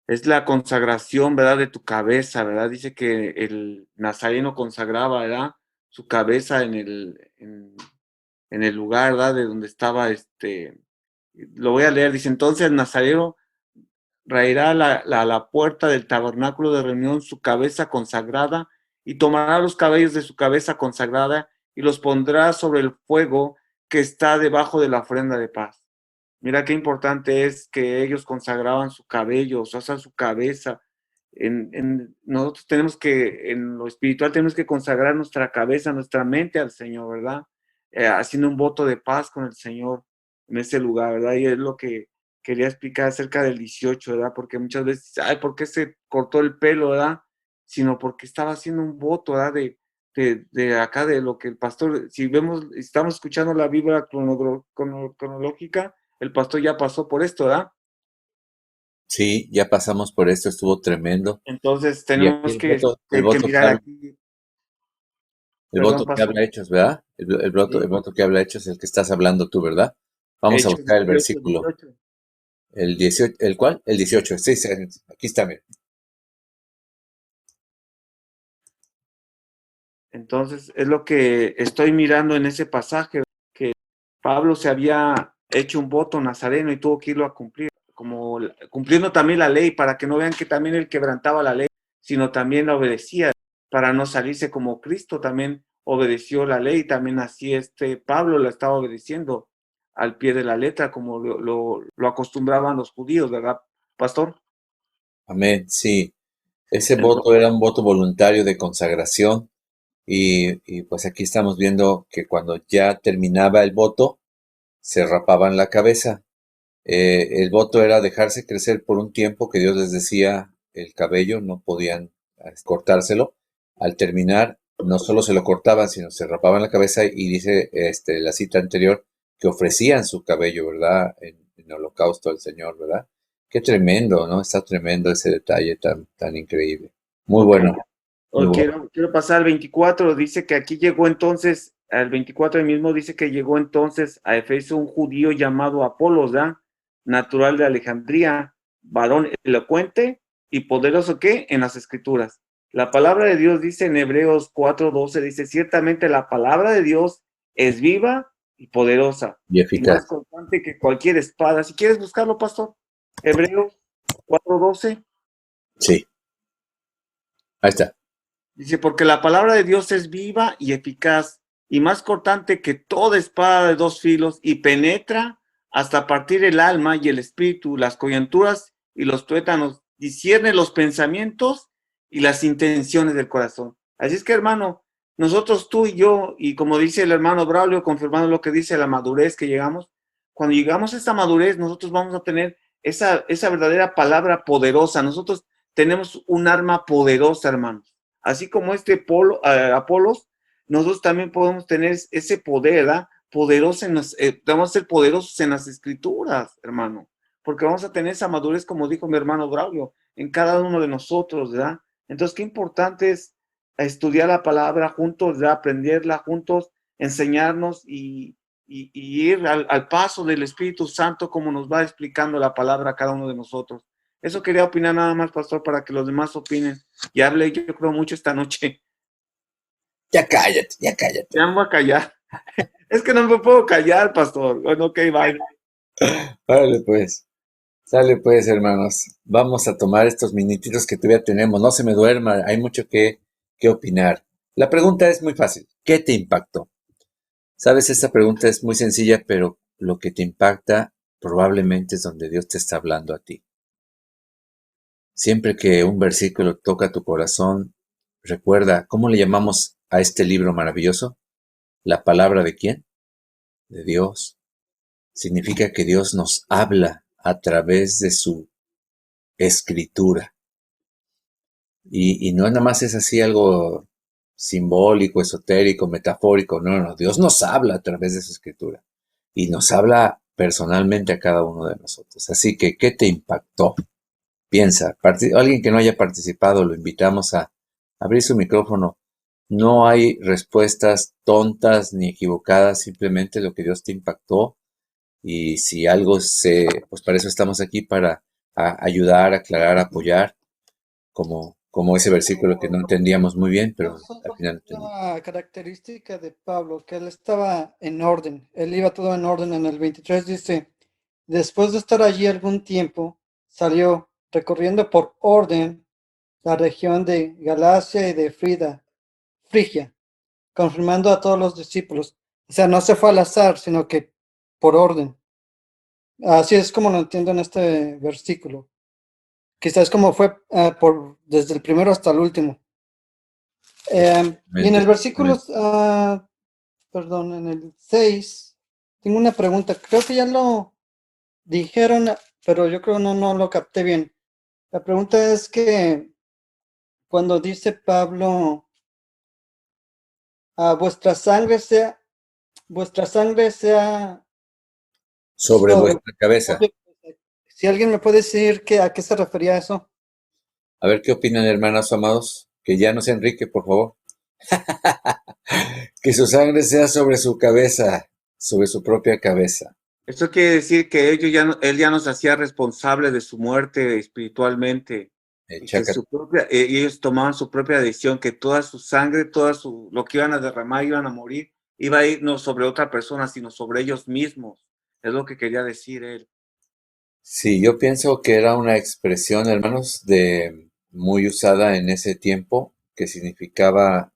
Es la consagración, ¿verdad? De tu cabeza, ¿verdad? Dice que el nazareno consagraba, ¿verdad? Su cabeza en el lugar, ¿verdad? De donde estaba, lo voy a leer, dice, entonces el nazareno raerá la puerta del tabernáculo de reunión su cabeza consagrada y tomará los cabellos de su cabeza consagrada y los pondrá sobre el fuego que está debajo de la ofrenda de paz. Mira qué importante es que ellos consagraban su cabello, o sea, su cabeza. Nosotros tenemos que, en lo espiritual, tenemos que consagrar nuestra cabeza, nuestra mente al Señor, ¿verdad? Haciendo un voto de paz con el Señor en ese lugar, ¿verdad? Y es lo que quería explicar acerca del 18, ¿verdad? Porque muchas veces, ay, ¿por qué se cortó el pelo, verdad? Sino porque estaba haciendo un voto, ¿verdad? De acá, de lo que el pastor, si vemos, estamos escuchando la Biblia cronológica, el pastor ya pasó por esto, ¿verdad? sí, ya pasamos por esto, estuvo tremendo. Entonces Y aquí tenemos que el voto que mirar habla, aquí. el Perdón, voto que pastor. habla Hechos, ¿verdad? El Sí. voto que habla Hechos es el que estás hablando tú, ¿verdad? Vamos a Hechos buscar el 18, versículo. 18. El 18, ¿el cuál? El 18, sí, sí, aquí está, mira. Entonces es lo que estoy mirando en ese pasaje, que Pablo se había hecho un voto nazareno y tuvo que irlo a cumplir, como cumpliendo también la ley, para que no vean que también él quebrantaba la ley, sino también la obedecía, para no salirse como Cristo también obedeció la ley, también así Pablo la estaba obedeciendo al pie de la letra, como lo acostumbraban los judíos, ¿verdad, pastor? Amén, sí. Ese El voto era un voto voluntario de consagración y pues aquí estamos viendo que cuando ya terminaba el voto, se rapaban la cabeza. El voto era dejarse crecer por un tiempo que Dios les decía el cabello, no podían cortárselo. Al terminar, no solo se lo cortaban, sino se rapaban la cabeza y dice la cita anterior que ofrecían su cabello, ¿verdad? En holocausto al Señor, ¿verdad? Qué tremendo, ¿no? Está tremendo ese detalle tan increíble. Muy bueno. Muy bueno. Quiero pasar al 24, dice que aquí llegó entonces, al 24 mismo dice que llegó entonces a Efeso un judío llamado Apolos, ¿verdad? Natural de Alejandría, varón elocuente y poderoso, ¿qué? En las escrituras. La palabra de Dios dice en Hebreos 4:12, dice, ciertamente la palabra de Dios es viva y poderosa. Y eficaz. Más constante que cualquier espada. Si quieres buscarlo, pastor. Hebreos 4:12. Sí. Ahí está. Dice, porque la palabra de Dios es viva y eficaz y más cortante que toda espada de dos filos y penetra hasta partir el alma y el espíritu, las coyunturas y los tuétanos, discierne los pensamientos y las intenciones del corazón. Así es que, hermano, nosotros, tú y yo, y como dice el hermano Braulio, confirmando lo que dice la madurez que llegamos, cuando llegamos a esta madurez, nosotros vamos a tener esa verdadera palabra poderosa. Nosotros tenemos un arma poderosa, hermanos. Así como Apolos, nosotros también podemos tener ese poder, ¿verdad? Vamos a ser poderosos en las escrituras, hermano, porque vamos a tener esa madurez, como dijo mi hermano Braulio, en cada uno de nosotros, ¿verdad? Entonces, qué importante es estudiar la palabra juntos, ¿verdad? Aprenderla juntos, enseñarnos y ir al paso del Espíritu Santo, como nos va explicando la palabra a cada uno de nosotros. Eso quería opinar nada más, pastor, para que los demás opinen. Y hablé, yo creo, mucho esta noche. Ya cállate, ya cállate. Ya me voy a callar. Es que no me puedo callar, pastor. Bueno, ok, bye. Sale pues, hermanos. Vamos a tomar estos minutitos que todavía tenemos. No se me duerma, hay mucho que opinar. La pregunta es muy fácil. ¿Qué te impactó? Sabes, esta pregunta es muy sencilla, pero lo que te impacta probablemente es donde Dios te está hablando a ti. Siempre que un versículo toca tu corazón, recuerda, ¿cómo le llamamos a este libro maravilloso? ¿La palabra de quién? De Dios. Significa que Dios nos habla a través de su escritura. Y no nada más es así algo simbólico, esotérico, metafórico. No. Dios nos habla a través de su escritura. Y nos habla personalmente a cada uno de nosotros. Así que, ¿qué te impactó? Piensa, alguien que no haya participado, lo invitamos a abrir su micrófono. No hay respuestas tontas ni equivocadas, simplemente lo que Dios te impactó. Y si algo pues para eso estamos aquí, para ayudar, aclarar, apoyar, como ese versículo que no entendíamos muy bien, pero al final entendí. Una característica de Pablo, que él estaba en orden, él iba todo en orden. En el 23 dice, después de estar allí algún tiempo, salió recorriendo por orden la región de Galacia y de Frigia, confirmando a todos los discípulos. O sea, no se fue al azar, sino que por orden. Así es como lo entiendo en este versículo. Quizás como fue desde el primero hasta el último. Y en el versículo, en el 6, tengo una pregunta. Creo que ya lo dijeron, pero yo creo no lo capté bien. La pregunta es que cuando dice Pablo, vuestra sangre sea sobre vuestra cabeza. Si alguien me puede decir a qué se refería eso. A ver qué opinan, hermanos amados. Que ya no sea Enrique, por favor. Que su sangre sea sobre su cabeza, sobre su propia cabeza. Esto quiere decir que él ya nos hacía responsable de su muerte espiritualmente. Y que ellos tomaban su propia decisión, que toda su sangre, lo que iban a derramar, iban a morir, iba a ir no sobre otra persona, sino sobre ellos mismos. Es lo que quería decir él. Sí, yo pienso que era una expresión, hermanos, muy usada en ese tiempo, que significaba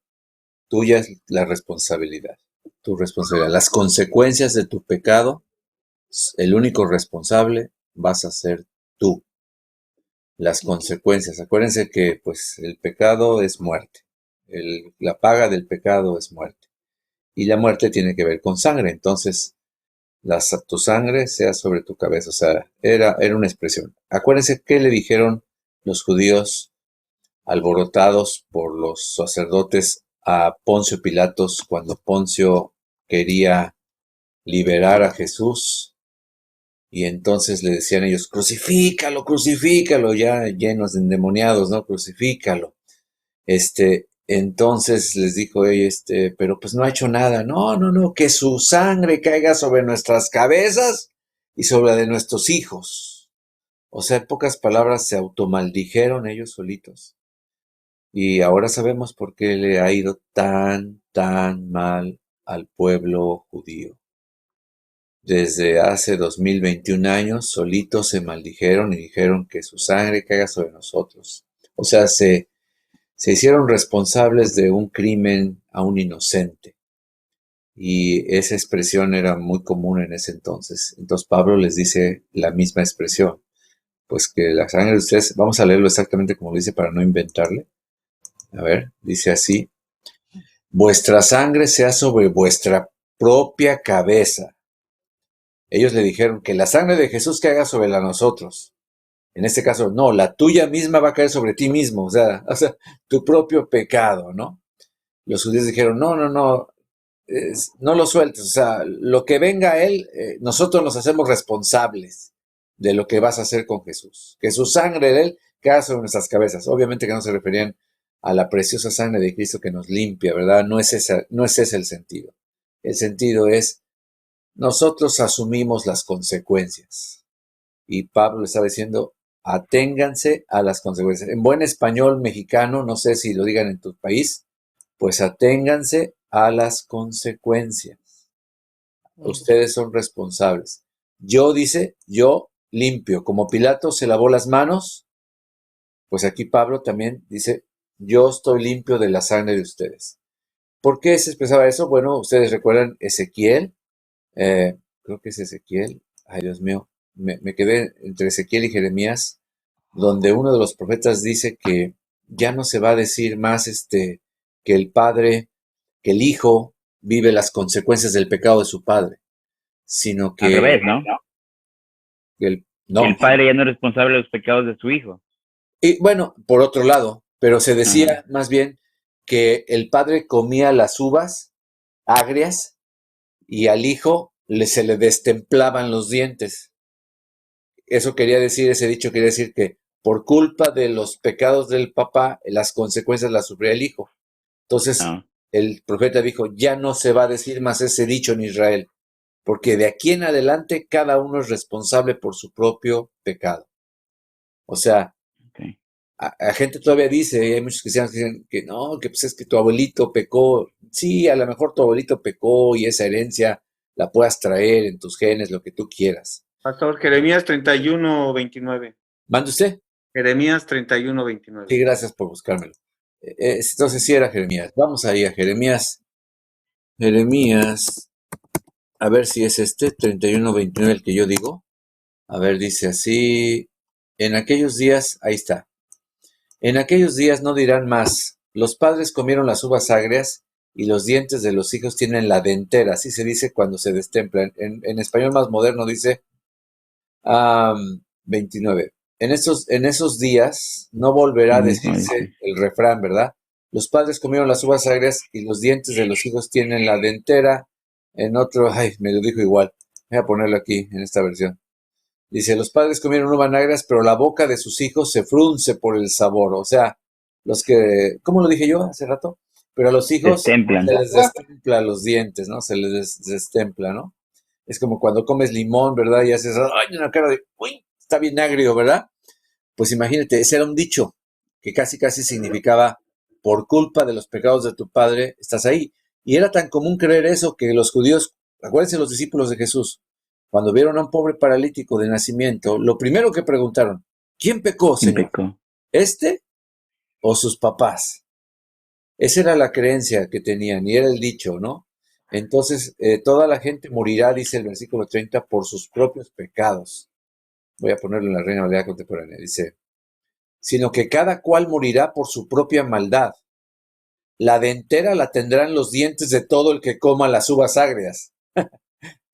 tuya es la responsabilidad, tu responsabilidad. Las consecuencias de tu pecado, el único responsable vas a ser tú. Las consecuencias, acuérdense que pues el pecado es muerte, la paga del pecado es muerte, y la muerte tiene que ver con sangre. Entonces tu sangre sea sobre tu cabeza. O sea, era una expresión. Acuérdense que le dijeron los judíos alborotados por los sacerdotes a Poncio Pilatos cuando Poncio quería liberar a Jesús, y entonces le decían ellos, crucifícalo, crucifícalo, ya llenos de endemoniados, ¿no? Crucifícalo. Entonces les dijo ella, pero pues no ha hecho nada. No, no, no, que su sangre caiga sobre nuestras cabezas y sobre la de nuestros hijos. O sea, en pocas palabras, se automaldijeron ellos solitos. Y ahora sabemos por qué le ha ido tan, tan mal al pueblo judío. Desde hace 2021 años, solitos se maldijeron y dijeron que su sangre caiga sobre nosotros. O sea, se hicieron responsables de un crimen a un inocente. Y esa expresión era muy común en ese entonces. Entonces Pablo les dice la misma expresión. Pues que la sangre de ustedes, vamos a leerlo exactamente como lo dice para no inventarle. A ver, dice así: vuestra sangre sea sobre vuestra propia cabeza. Ellos le dijeron que la sangre de Jesús caiga sobre la de nosotros. En este caso, no, la tuya misma va a caer sobre ti mismo, o sea, tu propio pecado, ¿no? Los judíos dijeron, no, no, no, no lo sueltes, o sea, lo que venga a él, nosotros nos hacemos responsables de lo que vas a hacer con Jesús. Que su sangre de él caiga sobre nuestras cabezas. Obviamente que no se referían a la preciosa sangre de Cristo que nos limpia, ¿verdad? No es ese el sentido. El sentido es, nosotros asumimos las consecuencias. Y Pablo está diciendo, aténganse a las consecuencias. En buen español mexicano, no sé si lo digan en tu país, pues aténganse a las consecuencias. Ustedes son responsables. Yo limpio. Como Pilato se lavó las manos, pues aquí Pablo también dice, yo estoy limpio de la sangre de ustedes. ¿Por qué se expresaba eso? Bueno, ustedes recuerdan Ezequiel, creo que es Ezequiel, ay Dios mío, me quedé entre Ezequiel y Jeremías, donde uno de los profetas dice que ya no se va a decir más que el padre, que el hijo vive las consecuencias del pecado de su padre, sino que Al revés, ¿no? no. Que el padre ya no es responsable de los pecados de su hijo. Y bueno, por otro lado, pero se decía más bien que el padre comía las uvas agrias y al hijo se le destemplaban los dientes. Eso quería decir, ese dicho quería decir que por culpa de los pecados del papá, las consecuencias las sufría el hijo. Entonces, el profeta dijo, ya no se va a decir más ese dicho en Israel, porque de aquí en adelante cada uno es responsable por su propio pecado. O sea, a gente todavía dice, hay muchos cristianos que dicen que no, que pues es que tu abuelito pecó. Sí, a lo mejor tu abuelito pecó y esa herencia la puedas traer en tus genes, lo que tú quieras. Pastor, Jeremías 31:29. ¿Mande usted? Jeremías 31:29. Sí, gracias por buscármelo. Entonces sí era Jeremías. Vamos ahí a Jeremías. Jeremías, a ver si es 31:29 el que yo digo. A ver, dice así, en aquellos días, ahí está. En aquellos días no dirán más, los padres comieron las uvas agrias y los dientes de los hijos tienen la dentera. Así se dice cuando se destemplan. En español más moderno dice 29. En esos días no volverá a decirse el refrán, ¿verdad? Los padres comieron las uvas agrias y los dientes de los hijos tienen la dentera. En otro, me lo dijo igual. Voy a ponerlo aquí en esta versión. Dice, los padres comieron uvas agrias, pero la boca de sus hijos se frunce por el sabor. O sea, los que, ¿cómo lo dije yo hace rato? Pero a los hijos se les destempla los dientes, ¿no? Se les destempla, ¿no? Es como cuando comes limón, ¿verdad? Y haces, ¡ay! Una cara de, ¡uy! Está bien agrio, ¿verdad? Pues imagínate, ese era un dicho que casi significaba, por culpa de los pecados de tu padre, estás ahí. Y era tan común creer eso que los judíos, acuérdense los discípulos de Jesús, cuando vieron a un pobre paralítico de nacimiento, lo primero que preguntaron, ¿quién pecó, Señor? ¿Este o sus papás? Esa era la creencia que tenían y era el dicho, ¿no? Entonces, toda la gente morirá, dice el versículo 30, por sus propios pecados. Voy a ponerlo en la Reina Valera Contemporánea. Dice, sino que cada cual morirá por su propia maldad. La dentera la tendrán los dientes de todo el que coma las uvas agrias.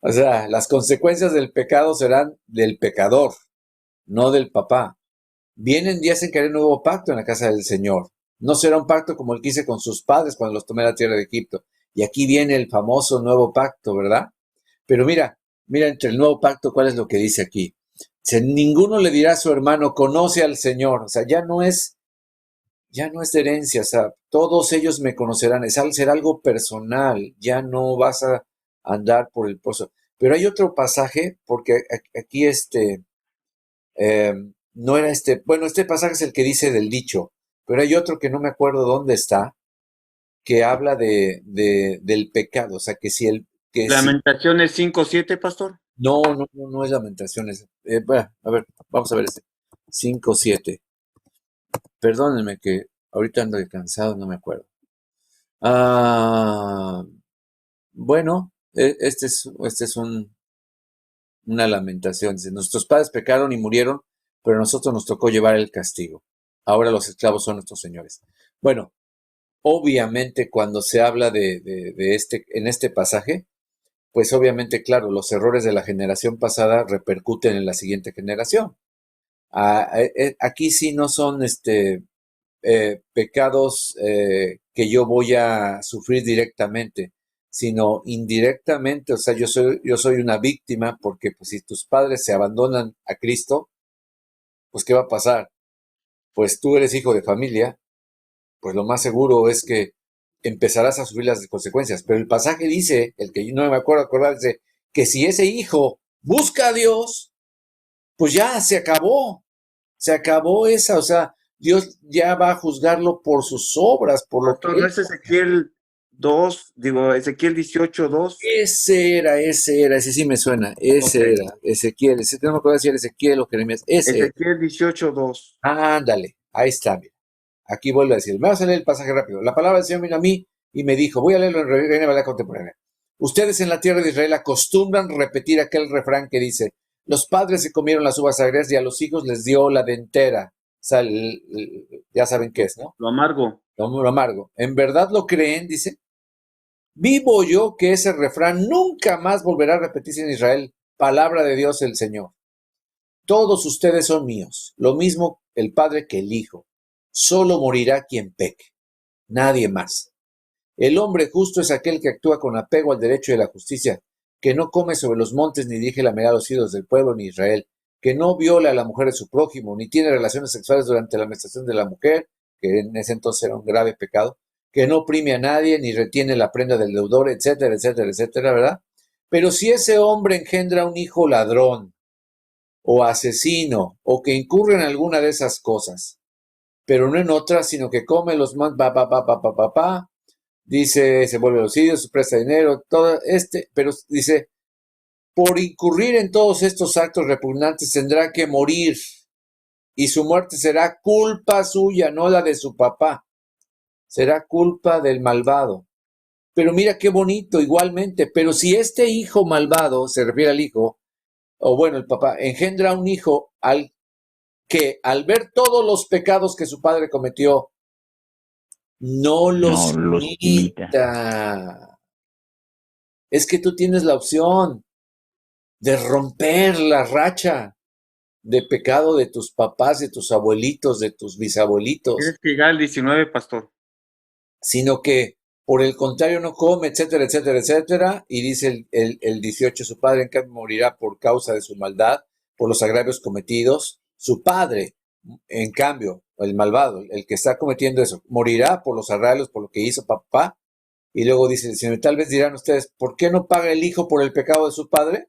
O sea, las consecuencias del pecado serán del pecador, no del papá. Vienen días en que haré un nuevo pacto en la casa del Señor. No será un pacto como el que hice con sus padres cuando los tomé a la tierra de Egipto. Y aquí viene el famoso nuevo pacto, ¿verdad? Pero mira entre el nuevo pacto, ¿cuál es lo que dice aquí? Dice, ninguno le dirá a su hermano, conoce al Señor. O sea, ya no es de herencia, o sea, todos ellos me conocerán, será algo personal, ya no vas a andar por el pozo. Pero hay otro pasaje, porque aquí no era bueno, este pasaje es el que dice del dicho, pero hay otro que no me acuerdo dónde está, que habla del pecado, o sea, que si Lamentaciones 5:7, pastor. no es Lamentaciones. Bueno, a ver, vamos a ver 5:7. Perdónenme que ahorita ando cansado, no me acuerdo. Bueno, este es una lamentación. Dice, nuestros padres pecaron y murieron, pero a nosotros nos tocó llevar el castigo. Ahora los esclavos son nuestros señores. Bueno, obviamente cuando se habla en este pasaje, pues obviamente, claro, los errores de la generación pasada repercuten en la siguiente generación. Aquí sí no son pecados que yo voy a sufrir directamente, sino indirectamente. O sea, yo soy una víctima porque pues, si tus padres se abandonan a Cristo, pues ¿qué va a pasar? Pues tú eres hijo de familia, pues lo más seguro es que empezarás a sufrir las consecuencias. Pero el pasaje dice, el que yo no me acuerdo acordar, dice que si ese hijo busca a Dios, pues ya se acabó esa, o sea, Dios ya va a juzgarlo por sus obras, por lo que Pastor, ¿no es Ezequiel 2, Ezequiel 18:2? Ese era, ese sí me suena, ese Ok. era, Ezequiel, no me acuerdo si era Ezequiel o Jeremías, ese era. Ezequiel 18:2. Ándale, ahí está, mira. Aquí vuelvo a decir, me vas a leer el pasaje rápido. La palabra del Señor vino a mí y me dijo, voy a leerlo en Reina Valera Contemporánea. Ustedes en la tierra de Israel acostumbran repetir aquel refrán que dice, los padres se comieron las uvas agrias y a los hijos les dio la dentera. O sea, ya saben qué es, ¿no? Lo amargo. Lo amargo. ¿En verdad lo creen? Dice. Vivo yo que ese refrán nunca más volverá a repetirse en Israel. Palabra de Dios el Señor. Todos ustedes son míos, lo mismo el Padre que el Hijo. Solo morirá quien peque, nadie más. El hombre justo es aquel que actúa con apego al derecho y a la justicia, que no come sobre los montes ni dirige la mirada a los ídolos del pueblo ni Israel, que no viola a la mujer de su prójimo, ni tiene relaciones sexuales durante la menstruación de la mujer, que en ese entonces era un grave pecado, que no oprime a nadie, ni retiene la prenda del deudor, etcétera, etcétera, etcétera, ¿verdad? Pero si ese hombre engendra un hijo ladrón, o asesino, o que incurre en alguna de esas cosas, pero no en otras, sino que come los más, dice, se vuelve los sitios, presta dinero, todo pero dice, por incurrir en todos estos actos repugnantes tendrá que morir, y su muerte será culpa suya, no la de su papá, será culpa del malvado. Pero mira qué bonito, igualmente, pero si este hijo malvado, se refiere al hijo, o bueno, el papá, engendra un hijo que al ver todos los pecados que su padre cometió, no los imita. Es que tú tienes la opción de romper la racha de pecado de tus papás, de tus abuelitos, de tus bisabuelitos. Tienes que llegar al 19, pastor. Sino que, por el contrario, no come, etcétera, etcétera, etcétera. Y dice el 18, su padre en cambio morirá por causa de su maldad, por los agravios cometidos. Su padre, en cambio, el malvado, el que está cometiendo eso, morirá por los agravios, por lo que hizo papá. Y luego dice el Señor, tal vez dirán ustedes, ¿por qué no paga el hijo por el pecado de su padre?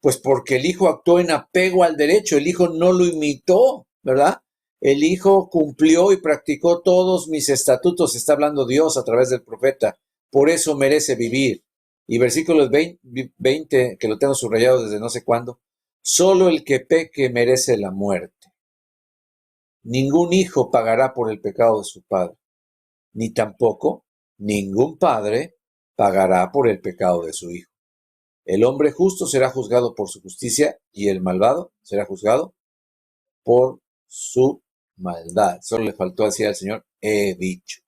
Pues porque el hijo actuó en apego al derecho, el hijo no lo imitó, ¿verdad? El hijo cumplió y practicó todos mis estatutos, está hablando Dios a través del profeta, por eso merece vivir. Y versículos 20, que lo tengo subrayado desde no sé cuándo, solo el que peque merece la muerte. Ningún hijo pagará por el pecado de su padre, ni tampoco ningún padre pagará por el pecado de su hijo. El hombre justo será juzgado por su justicia y el malvado será juzgado por su maldad. Solo le faltó decir al Señor, he dicho.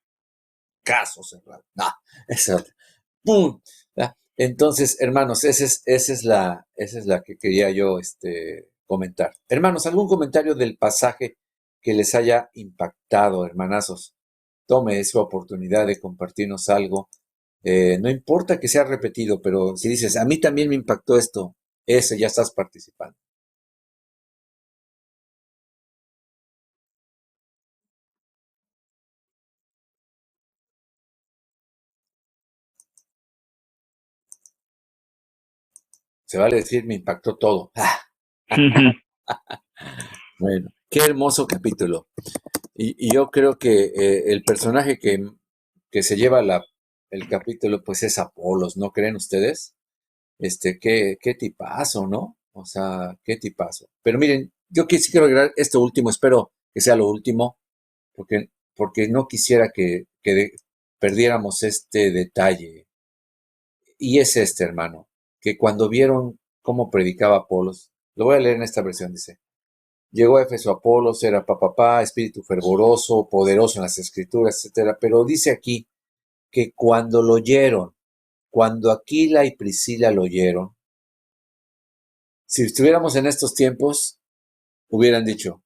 Caso cerrado. No, esa otra. ¡Pum! Entonces, hermanos, esa es la que quería yo comentar. Hermanos, ¿algún comentario del pasaje que les haya impactado, hermanazos. Tome esa oportunidad de compartirnos algo. No importa que sea repetido, pero si dices, a mí también me impactó esto, ese ya estás participando. Se vale decir, me impactó todo. Bueno, qué hermoso capítulo. Y yo creo que el personaje que se lleva el capítulo, pues es Apolos, ¿no creen ustedes? Qué tipazo, ¿no? O sea, qué tipazo. Pero miren, yo sí quiero agregar esto último, espero que sea lo último, porque no quisiera que perdiéramos este detalle. Y es hermano, que cuando vieron cómo predicaba Apolos, lo voy a leer en esta versión, dice, llegó a Éfeso Apolos, era papá, espíritu fervoroso, poderoso en las escrituras, etcétera, pero dice aquí que cuando lo oyeron, cuando Aquila y Priscila lo oyeron, si estuviéramos en estos tiempos, hubieran dicho,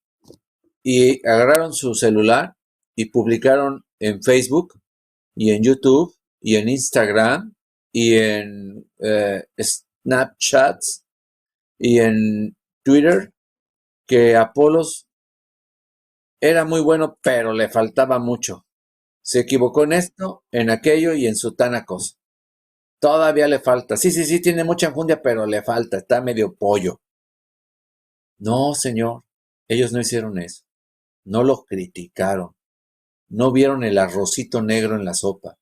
y agarraron su celular y publicaron en Facebook y en YouTube y en Instagram y en Snapchat y en Twitter que Apolos era muy bueno, pero le faltaba mucho. Se equivocó en esto, en aquello y en su tana cosa. Todavía le falta. Sí, tiene mucha enjundia, pero le falta. Está medio pollo. No, señor. Ellos no hicieron eso. No lo criticaron. No vieron el arrocito negro en la sopa.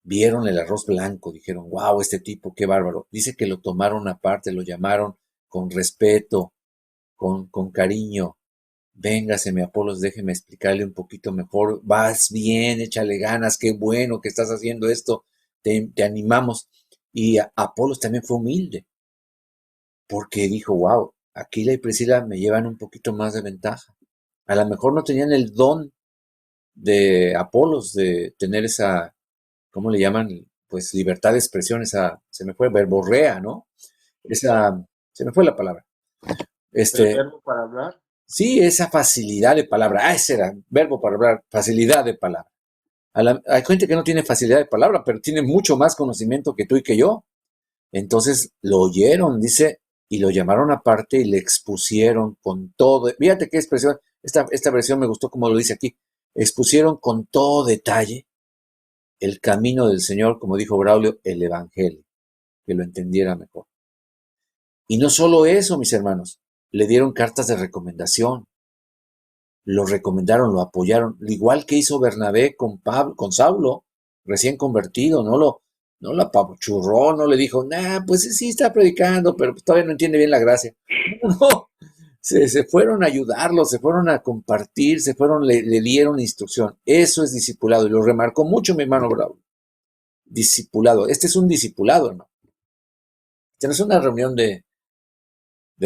Vieron el arroz blanco. Dijeron, wow, este tipo, qué bárbaro. Dice que lo tomaron aparte, lo llamaron con respeto, con cariño. Véngaseme, Apolos, déjeme explicarle un poquito mejor. Vas bien, échale ganas, qué bueno que estás haciendo esto. Te animamos. Y Apolos también fue humilde, porque dijo, wow, Aquila y Priscila me llevan un poquito más de ventaja. A lo mejor no tenían el don de Apolos de tener esa, ¿cómo le llaman? Pues libertad de expresión, se me fue, verborrea, ¿no? Se me fue la palabra. ¿El verbo para hablar? Sí, esa facilidad de palabra. Ese era, verbo para hablar, facilidad de palabra. Hay gente que no tiene facilidad de palabra, pero tiene mucho más conocimiento que tú y que yo. Entonces lo oyeron, dice, y lo llamaron aparte y le expusieron con todo. Fíjate qué expresión, esta versión me gustó como lo dice aquí. Expusieron con todo detalle el camino del Señor, como dijo Braulio, el Evangelio, que lo entendiera mejor. Y no solo eso, mis hermanos, le dieron cartas de recomendación. Lo recomendaron, lo apoyaron, igual que hizo Bernabé con Saulo, recién convertido, no lo apachurró, no le dijo, pues sí está predicando, pero todavía no entiende bien la gracia. No, se fueron a ayudarlo, se fueron a compartir, le dieron instrucción. Eso es discipulado, y lo remarcó mucho mi hermano Bravo. Discipulado, este es un discipulado, hermano. Esta no es una reunión de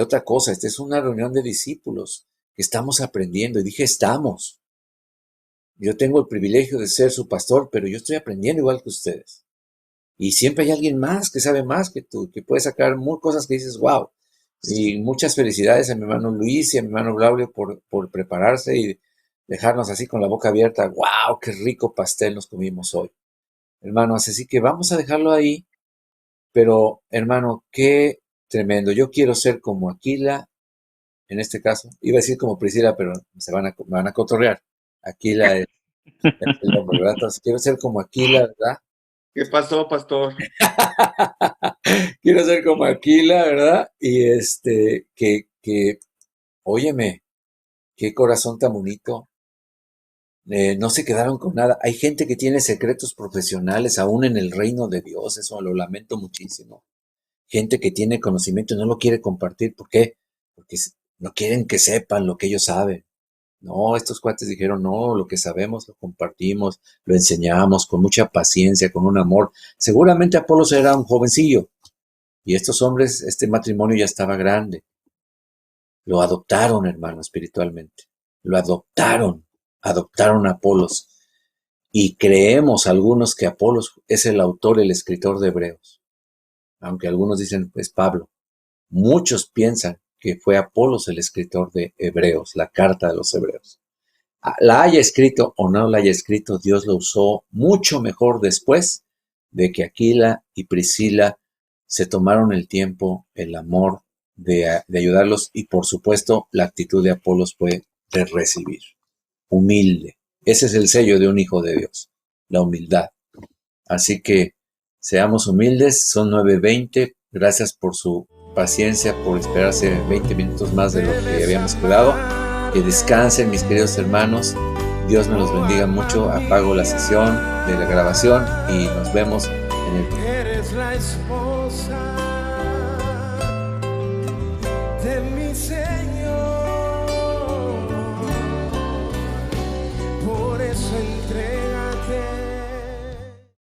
otra cosa, esta es una reunión de discípulos que estamos aprendiendo, y dije estamos. Yo tengo el privilegio de ser su pastor, pero yo estoy aprendiendo igual que ustedes. Y siempre hay alguien más que sabe más que tú, que puede sacar cosas que dices, wow. Y muchas felicidades a mi hermano Luis y a mi hermano Braulio por prepararse y dejarnos así con la boca abierta. Wow, qué rico pastel nos comimos hoy. Hermanos, así que vamos a dejarlo ahí. Pero, hermano, qué tremendo. Yo quiero ser como Aquila, en este caso. Iba a decir como Priscila, pero me van a cotorrear. Aquila es el nombre, ¿verdad? Entonces, quiero ser como Aquila, ¿verdad? ¿Qué pasó, pastor? Quiero ser como Aquila, ¿verdad? Y óyeme, qué corazón tan bonito. No se quedaron con nada. Hay gente que tiene secretos profesionales aún en el reino de Dios, eso lo lamento muchísimo. Gente que tiene conocimiento y no lo quiere compartir. ¿Por qué? Porque no quieren que sepan lo que ellos saben. No, estos cuates dijeron, no, lo que sabemos lo compartimos, lo enseñamos con mucha paciencia, con un amor. Seguramente Apolos era un jovencillo y estos hombres, este matrimonio ya estaba grande. Lo adoptaron, hermano, espiritualmente. Lo adoptaron a Apolos. Y creemos algunos que Apolos es el autor, el escritor de Hebreos. Aunque algunos dicen, pues Pablo. Muchos piensan que fue Apolos el escritor de Hebreos, la carta de los Hebreos. La haya escrito o no la haya escrito, Dios lo usó mucho mejor después de que Aquila y Priscila se tomaron el tiempo, el amor de ayudarlos, y por supuesto la actitud de Apolos fue de recibir, humilde. Ese es el sello de un hijo de Dios, la humildad. Así que seamos humildes, son 9:20, gracias por su paciencia, por esperarse 20 minutos más de lo que habíamos quedado. Que descansen, mis queridos hermanos, Dios me los bendiga mucho. Apago la sesión de la grabación y nos vemos en el... Eres la esposa